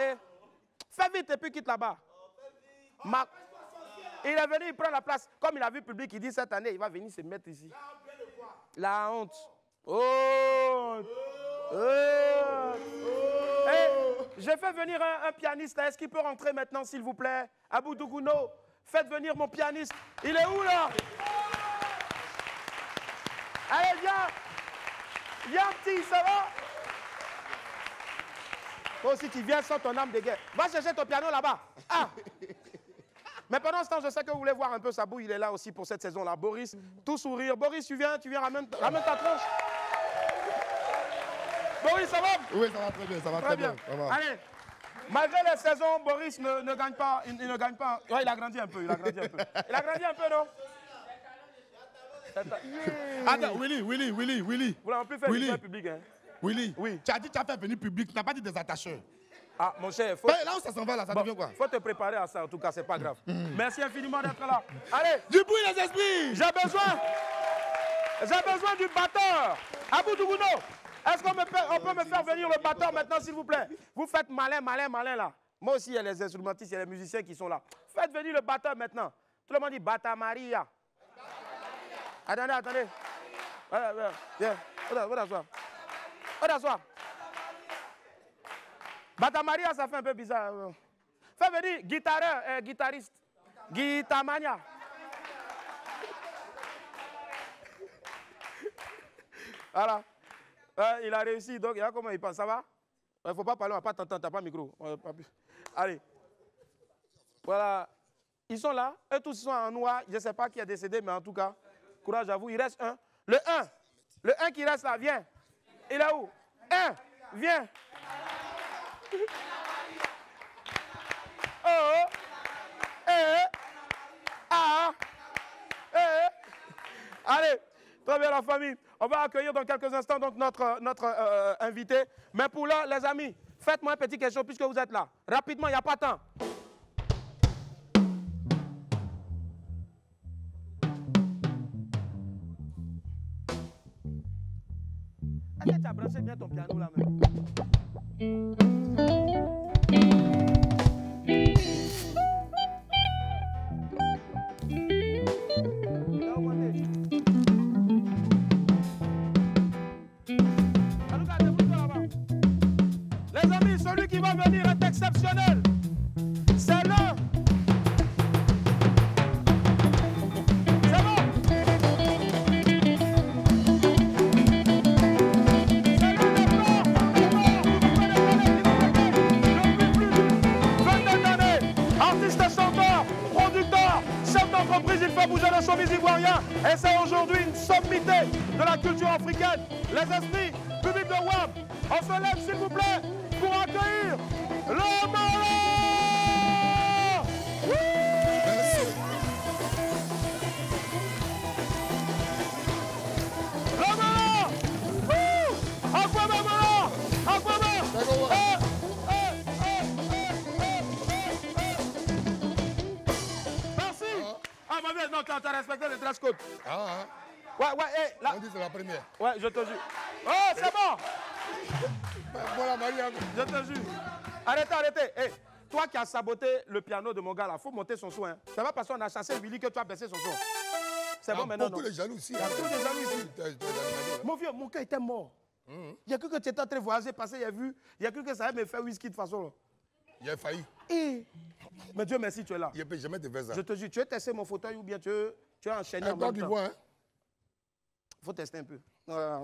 Fais vite et puis quitte là-bas. Il est venu, il prend la place. Comme il a vu le public, il dit cette année, il va venir se mettre ici. La honte. Honte. Je fais venir un pianiste. Est-ce qu'il peut rentrer maintenant, s'il vous plaît? Abou Dougouno, faites venir mon pianiste. Il est où, là? Allez, viens. Viens, petit, ça va? Toi aussi, tu viens sans ton âme de guerre. Va chercher ton piano là-bas. Ah! Mais pendant ce temps, je sais que vous voulez voir un peu Sabou, il est là aussi pour cette saison-là. Boris, tout sourire. Boris, tu viens, ramène ta tronche. Boris, ça va? Oui, ça va très bien, ça va très bien. Ça va. Allez, malgré les saisons, Boris ne gagne pas. Il ne gagne pas. Ouais, il a grandi un peu, Il a grandi un peu, non? Attends, Willy. Vous l'avez plus fait venir public, hein? Willy, oui. Tu as dit que tu as fait venir public, tu n'as pas dit des attacheurs. Ah, mon cher, là où ça s'en va, là, ça devient quoi? Faut te préparer à ça, en tout cas, c'est pas grave. Merci infiniment d'être là. Allez, du bruit, les esprits. J'ai besoin du batteur. Abou Dougouno, est-ce qu'on peut me faire venir le batteur maintenant, s'il vous plaît? Vous faites malin, là. Moi aussi, il y a les instrumentistes, il y a les musiciens qui sont là. Faites venir le batteur maintenant. Tout le monde dit Bata Maria. Attendez. Viens, on t'assoit. Bata Maria, ça fait un peu bizarre. Fais venir guitariste. Guitamania. Voilà. Il a réussi, donc il y a comment il passe. Ça va? Il ne faut pas parler, on va pas t'entendre, tu n'as pas de micro. Allez. Voilà. Ils sont là, eux tous sont en noir. Je ne sais pas qui est décédé, mais en tout cas, courage à vous. Il reste un. Le 1 qui reste là, viens. Il est où? 1, viens. Oh, Allez, très bien la famille. On va accueillir dans quelques instants donc notre invité. Mais pour là, les amis, faites-moi une petite question puisque vous êtes là. Rapidement, il n'y a pas de temps. Est-ce que tu as branché bien ton piano là même? Les amis, celui qui va venir est exceptionnel. C'est le... Il fait bouger le showbiz ivoirien et c'est aujourd'hui une sommité de la culture africaine. Les esprits, public de WAM, on se lève s'il vous plaît pour accueillir le Molo. Le Molo. Aquaman Molo. Aquaman. Non, tu as respecté le dress code. Ouais, là. On dit c'est la première. Ouais, je te jure. Oh, c'est bon. Voilà, Maria. Je te jure. Arrêtez. Hey, toi qui as saboté le piano de mon gars là, faut monter son son. Hein. Ça va parce qu'on a chassé Willy que tu as baissé son son. C'est bon maintenant. Il y a beaucoup de jaloux ici. Il y a beaucoup de jaloux ici. Mon vieux, mon cœur était mort. Il y a cru que tu étais en train de voyager, passer, il y a cru que ça allait me faire whisky de façon. Il a failli. Mais Dieu merci, tu es là. Il ne peut jamais te faire ça. Je te jure, tu veux tester mon fauteuil ou bien tu es enchaîné en même temps. Il faut tester un peu. Alors,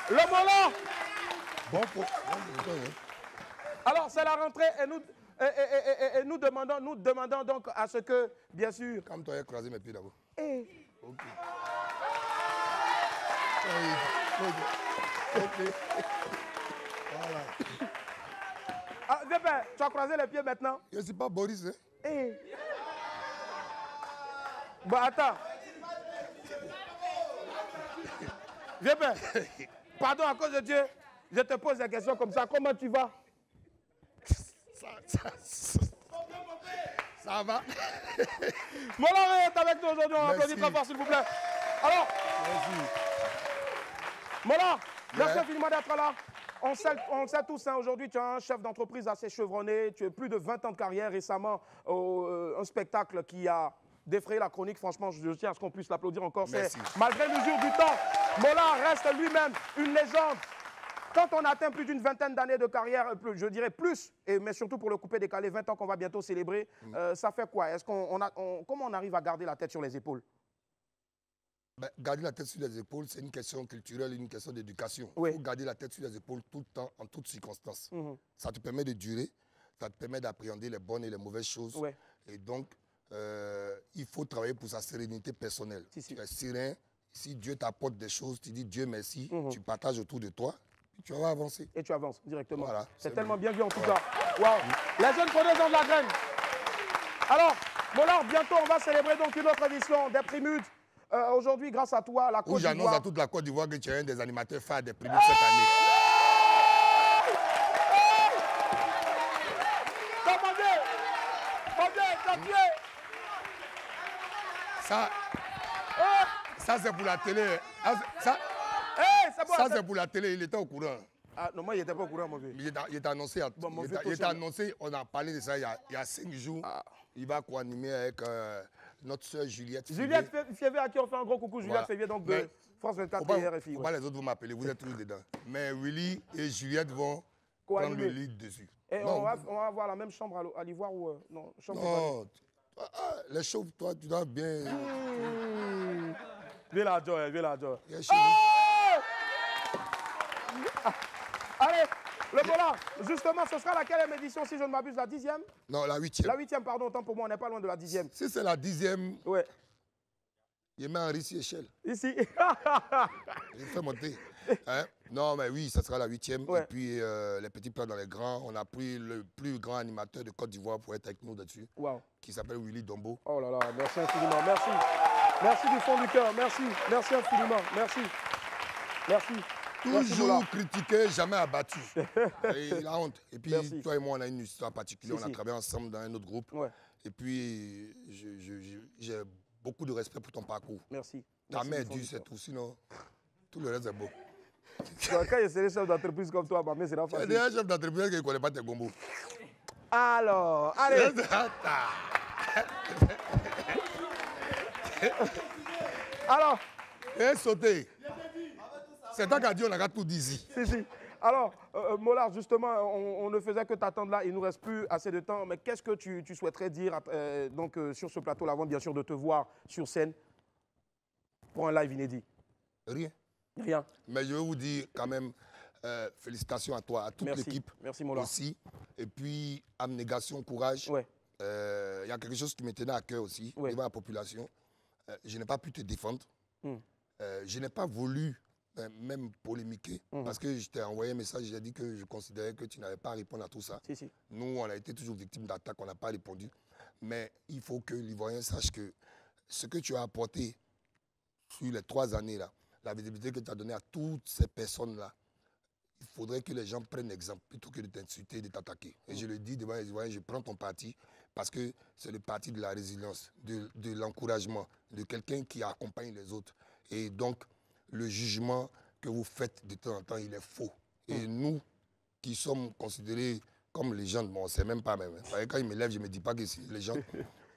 le Molo. Alors, c'est la rentrée et nous demandons donc à ce que, bien sûr... Comme toi, écraser mes pieds d'abord. Ok. Voilà. Ah, Vépin, tu as croisé les pieds maintenant? Je ne suis pas Boris. Hein? Bon, attends. Vépin, pardon, à cause de Dieu, je te pose des questions comme ça. Comment tu vas? Ça va. Molo est avec nous aujourd'hui. On applaudit très fort, s'il vous plaît. Alors, Molo, merci infiniment d'être là. On le sait tous, hein, aujourd'hui, tu es un chef d'entreprise assez chevronné. Tu as plus de 20 ans de carrière. Récemment, un spectacle qui a défrayé la chronique. Franchement, je tiens à ce qu'on puisse l'applaudir encore. Malgré l'usure du temps, Molo reste lui-même une légende. Quand on atteint plus d'une vingtaine d'années de carrière, je dirais plus, mais surtout pour le coupé décalé, 20 ans qu'on va bientôt célébrer, ça fait quoi? Comment on arrive à garder la tête sur les épaules? Garder la tête sur les épaules, c'est une question culturelle, une question d'éducation. Il faut garder la tête sur les épaules tout le temps, en toutes circonstances. Ça te permet de durer, ça te permet d'appréhender les bonnes et les mauvaises choses. Et donc, il faut travailler pour sa sérénité personnelle. Tu es serein. Si Dieu t'apporte des choses, tu dis Dieu merci, tu partages autour de toi, tu vas avancer. Et tu avances directement. Voilà, c'est tellement bien vu en tout cas. Waouh. Les jeunes connaisseurs de la graine. Alors, Molard, bientôt on va célébrer donc une autre édition des Primudes. Aujourd'hui, grâce à toi, la Côte d'Ivoire. J'annonce à toute la Côte d'Ivoire que tu es un des animateurs phares des Primudes cette année. Ça c'est pour la télé. Ça c'est pour la télé, il était au courant. Ah non, moi il n'était pas au courant, mon vieux. Il est annoncé, annoncé, on a parlé de ça il y a 5 jours. Il va co-animer avec notre soeur Juliette Févier. Juliette Févier, à qui on fait un gros coucou. Juliette Févier, donc de France 24 et RFI. Faut pas les autres vous m'appeler, vous êtes tous dedans. Mais Willy et Juliette vont prendre le lead dessus. Et on va avoir la même chambre à l'Ivoire ou non, chambre les chauves, toi, tu dois bien. Viens là, Joe, viens là, Joe. Allez, le Molard, justement, ce sera laquelle édition, si je ne m'abuse, la 10e? Non, la 8e. La 8e, pardon, autant pour moi, on n'est pas loin de la 10e. Si c'est la 10e, ouais. Il met Henri sur échelle. Ici. Il fait monter. Hein? Non, mais oui, ça sera la 8e. Ouais. Et puis, les petits plats dans les grands. On a pris le plus grand animateur de Côte d'Ivoire pour être avec nous là-dessus. Wow. Qui s'appelle Willy Dombo. Oh là là, merci infiniment. Merci. Merci du fond du cœur. Merci. Merci infiniment. Merci. Merci. Toujours critiqué, jamais abattu. Et il a honte. Et puis, toi et moi, on a une histoire particulière. On a travaillé ensemble dans un autre groupe. Ouais. Et puis, j'ai beaucoup de respect pour ton parcours. Merci. Ta mère est dure, c'est tout. Sinon, tout le reste est beau. Quand il y a des chefs d'entreprise comme toi, ma mère, c'est la facile. Il y a des chefs d'entreprise qui ne connaissent pas tes gombos. Alors, allez. Alors. Et sauter. C'est toi qui as dit, on a tout dit ici. Si. Alors, Molard, justement, on ne faisait que t'attendre là, il ne nous reste plus assez de temps. Mais qu'est-ce que tu souhaiterais dire donc, sur ce plateau-là, avant bien sûr de te voir sur scène pour un live inédit? Rien. Rien. Mais je veux vous dire quand même, félicitations à toi, à toute l'équipe. Merci, Molard. Aussi. Et puis, abnégation, courage. Ouais. Y a quelque chose qui me tenait à cœur aussi, devant la population. Je n'ai pas pu te défendre. Je n'ai pas voulu même polémiquer, parce que je t'ai envoyé un message, j'ai dit que je considérais que tu n'avais pas à répondre à tout ça. Si. Nous, on a été toujours victimes d'attaques, on n'a pas répondu. Mais il faut que l'Ivoirien sache que ce que tu as apporté sur les 3 années, là, la visibilité que tu as donnée à toutes ces personnes-là, il faudrait que les gens prennent exemple plutôt que de t'insulter, de t'attaquer. Et je le dis devant les Ivoiriens, je prends ton parti parce que c'est le parti de la résilience, de l'encouragement, de quelqu'un qui accompagne les autres. Et donc, le jugement que vous faites de temps en temps, il est faux. Et nous, qui sommes considérés comme légendes, bon, on ne sait même pas même. Quand ils me lèvent, je ne me dis pas que c'est légende.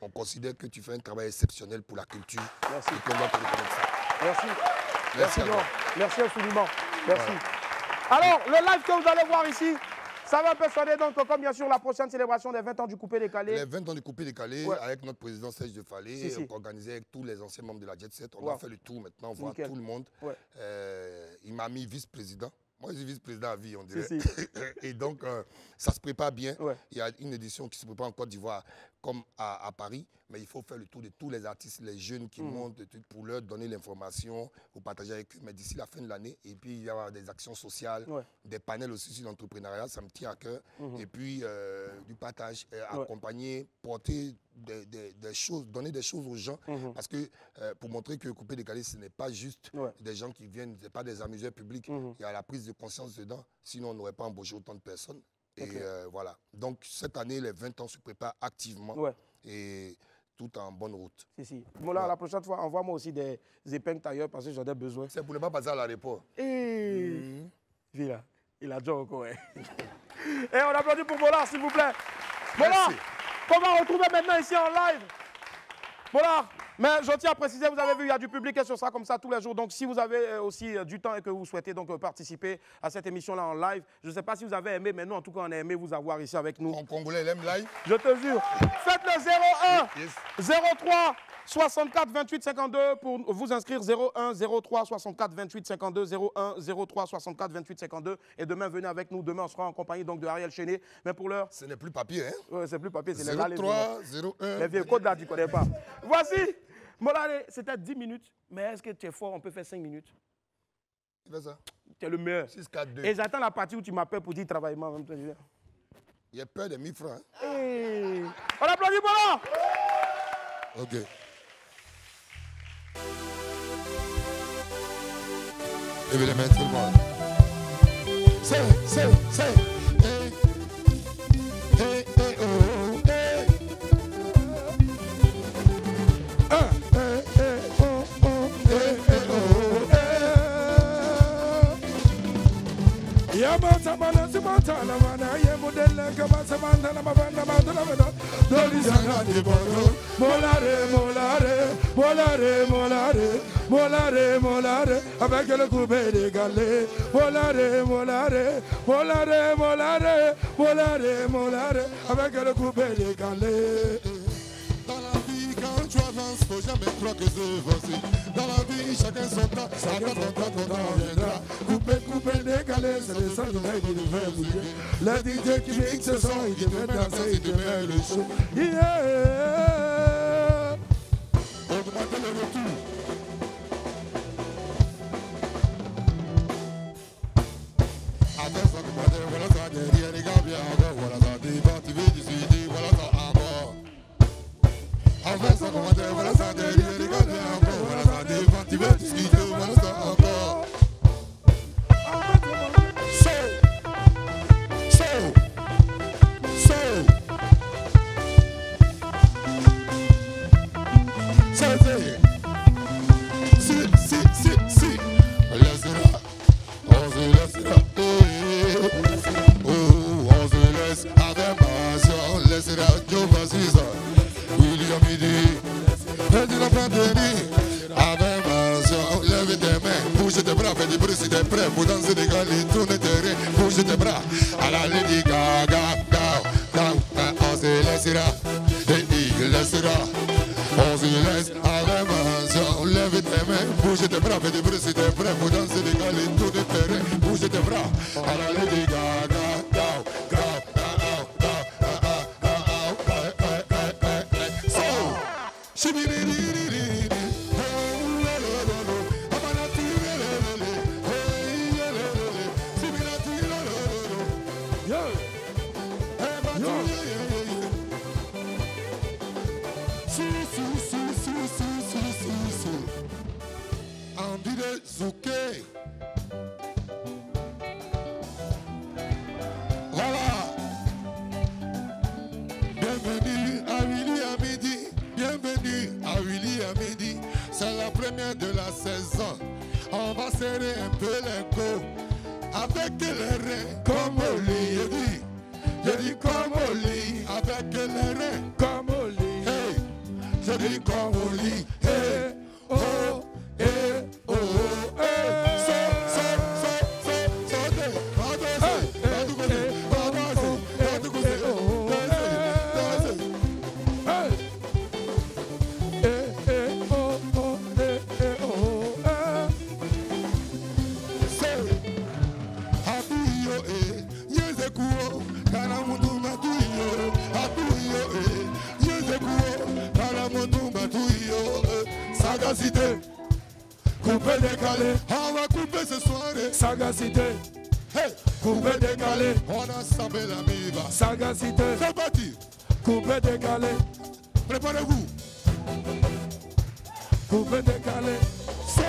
On considère que tu fais un travail exceptionnel pour la culture. Merci. Et qu'on doit te reconnaître ça. Merci. Merci infiniment. Merci. Alors, le live que vous allez voir ici, ça va un peu sonner donc comme bien sûr la prochaine célébration des 20 ans du coupé décalé. Les 20 ans du coupé décalé, avec notre président Serge de Fallé, organisé avec tous les anciens membres de la Jet Set. On a fait le tour maintenant, voir tout le monde. Il m'a mis vice-président. Moi, je suis vice-président à vie, on dirait. Et donc, ça se prépare bien. Il y a une édition qui se prépare en Côte d'Ivoire comme à Paris. Mais il faut faire le tour de tous les artistes, les jeunes qui montent, pour leur donner l'information, pour partager avec eux. Mais d'ici la fin de l'année, et puis il y aura des actions sociales, des panels aussi sur l'entrepreneuriat, ça me tient à cœur. Et puis du partage, accompagner, porter des choses, donner des choses aux gens. Parce que pour montrer que Coupé Décalé, ce n'est pas juste des gens qui viennent, ce n'est pas des amuseurs publics. Il y a la prise de conscience dedans, sinon on n'aurait pas embauché autant de personnes. Et voilà. Donc cette année, les 20 ans se préparent activement. Et tout en bonne route. Molard, la prochaine fois, envoie-moi aussi des épingles tailleurs parce que j'en ai besoin. C'est pour ne pas passer à l'aéroport. Viens là, il a déjà encore. Et on applaudit pour Molard, s'il vous plaît. Molard, qu'on va retrouver maintenant ici en live. Molard, mais je tiens à préciser, vous avez vu, il y a du public et ce sera comme ça tous les jours. Donc si vous avez aussi du temps et que vous souhaitez donc participer à cette émission-là en live, je ne sais pas si vous avez aimé, mais nous en tout cas on a aimé vous avoir ici avec nous. En Congolais, il aime live. Je te jure. Faites le 01 03 64 28 52 pour vous inscrire 01 03 64 28 52 01 03 64 28 52 et demain venez avec nous. Demain on sera en compagnie donc de Ariel Chéné. Mais pour l'heure, ce n'est plus papier, hein? Ouais, c'est plus papier, c'est les 03 01. Les vieux codes là, tu connais pas. Voici, Molare, c'était 10 minutes, mais est-ce que tu es fort? On peut faire 5 minutes. Tu fais ça? Tu es le meilleur. 6 4 2. Et j'attends la partie où tu m'appelles pour dire travail moi. Il y a peur de 1000 francs. Hein? Hey. On applaudit Mola. Ok. Levez les mains tout le monde. C'est. Hey, oh, hey. Yamata mana simata la mana yemudele kama samanta la mabanda madula mena doli zanga di bono molare avec le coupé de galé molare avec le coupé de galé. Dans la vie, quand tu avances, faut jamais croire que c'est facile. Dans la vie, chacun son temps, chacun son temps viendra. Couper, décaler, c'est le sang qui devait bouger. Le DJ qui mixe ce son, il devait danser, il devait le show. Yeah! Augmentez le retour. Attention, voilà ça, derrière les gars, bien encore, voilà ça, débat, tu veux décider, voilà ça, à mort. Avec ça, voilà ça, derrière les gars, bien encore, voilà ça, débat, tu veux discuter, voilà ça, encore. Bouge tes bras, fais du bruit si t'es prêt pour danser des galets, tourne tes reins, bouge tes bras à la Lady Gaga, on se laissera, il laissera, on se laisse avec mention, lève tes mains, bouge tes bras, fais du bruit si t'es prêt pour danser des galets, tourne tes reins, bouge tes bras à la Lady Gaga, Zouké. Voilà. Bienvenue à Willy à midi. Bienvenue à Willy à midi. C'est la première de la saison. On va serrer un peu les côtes avec les reins comme au lit. Je dis comme au lit avec les reins comme au lit. Hey. Je dis comme au lit. Hey. Oh. Hey. Oh. Sagacité, couper décalé, on va couper ce soir. Sagacité, hey, couper décalé, on a sabé la miva. Sagacité, c'est parti, couper décalé, préparez-vous, couper décalé, so.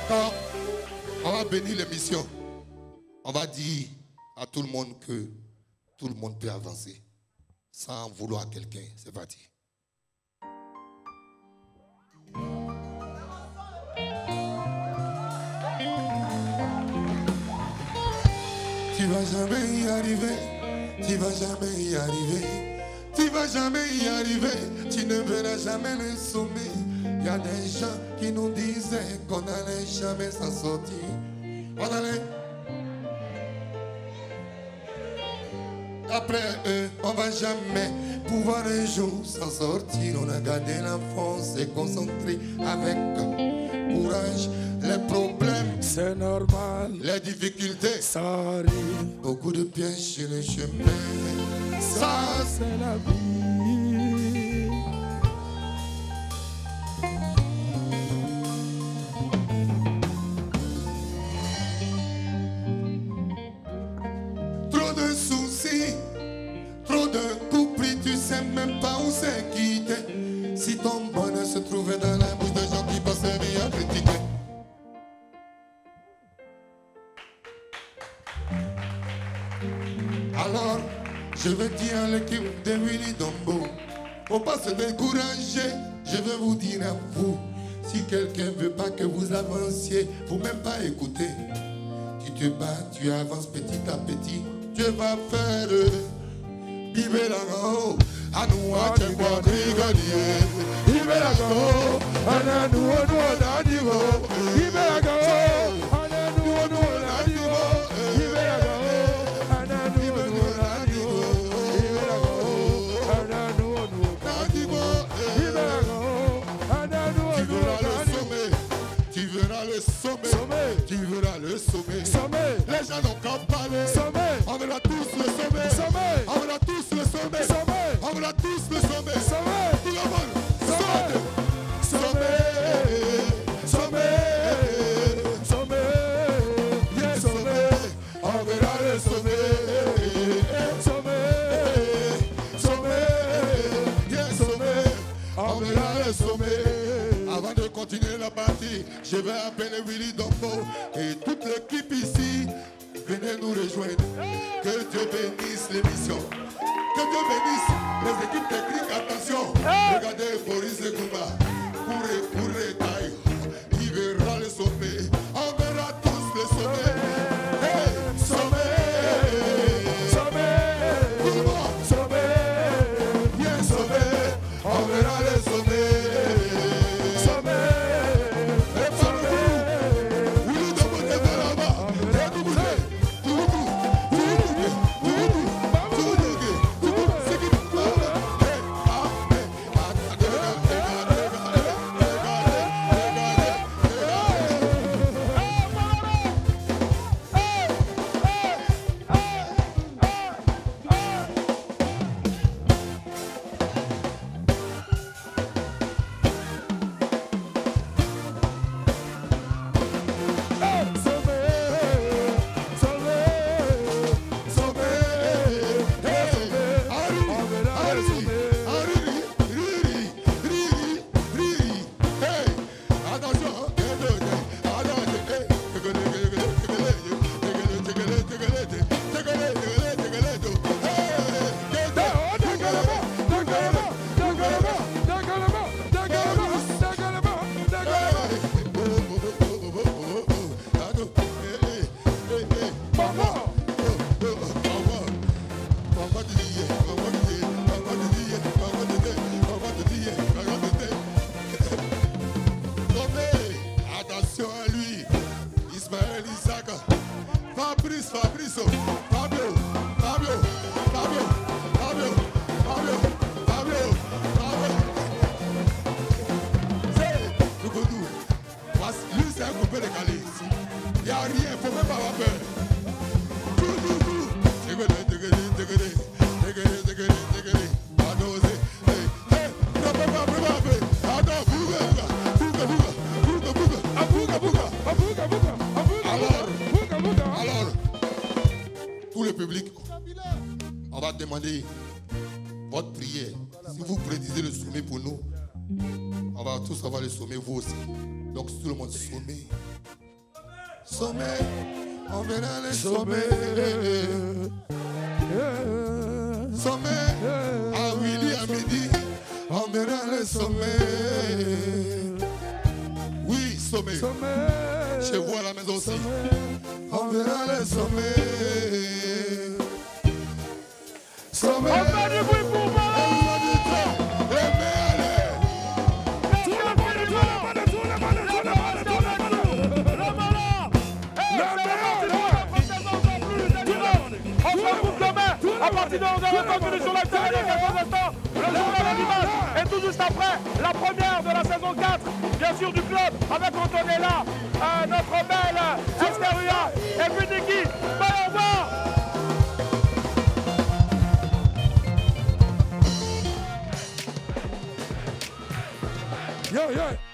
Quand on va bénir l'émission, on va dire à tout le monde que tout le monde peut avancer. sans vouloir quelqu'un. C'est parti. Tu vas jamais y arriver, tu vas jamais y arriver, tu vas jamais y arriver, tu ne verras jamais le sommet. Il y a des gens qui nous disaient qu'on n'allait jamais s'en sortir. On allait. Après eux, on va jamais pouvoir un jour s'en sortir. On a gardé l'enfance et concentré avec courage. Les problèmes, c'est normal. Les difficultés, ça arrive. Beaucoup de pièges sur le chemin. Ça, c'est la vie. Trop de soucis, trop de coups pris, tu sais même pas où c'est quitté. Si ton bonheur se trouvait dans la bouche de gens qui passaient bien à critiquer. Alors, je veux dire à l'équipe de Willy Dombo, faut pas se décourager, je veux vous dire à vous, si quelqu'un veut pas que vous avanciez, faut même pas écouter. Tu te bats, tu avances petit à petit, Dieu va faire vivre la go, à nous à te voir rigoler. Vivre la go, à nous à niveau, vivre la go, à nous à niveau, vivre la go. Tu verras le sommet. Les gens n'ont qu'à parler. On verra tous le sommet. On verra tous le sommet. On verra tous le sommet. Tout le monde. Sommet. Bien sommet. On verra le sommet. Bien sommet. On verra le sommet. Avant de continuer la partie, je vais appeler Willy Dombo et toute l'équipe ici. Venez nous rejoindre. Que Dieu bénisse l'émission. Que Dieu bénisse les équipes techniques. Attention. Regardez Boris et Goumba. Courez, taille. Il verra le sommet. On verra tous le sommet. Hey, sommet. Bien sommet. On verra le sommet. Demandez votre prière. Si vous prédisez le sommet pour nous, on va tous avoir le sommet, vous aussi. Donc tout le monde sommet. Sommet, on verra le sommet. Sommet, sommet. Oui, sommet. Chez vous à la maison aussi. On verra les sommets. Sommet. On fait du bruit pour moi. À partir de 11h, que le journal s'arrête dans quelques instants. Le journal à l'image. Et tout juste après, la première de la saison 4, bien sûr, du club, avec Antonella, notre belle Estérua, et puis Niki. Bon, au revoir. Yo, yo.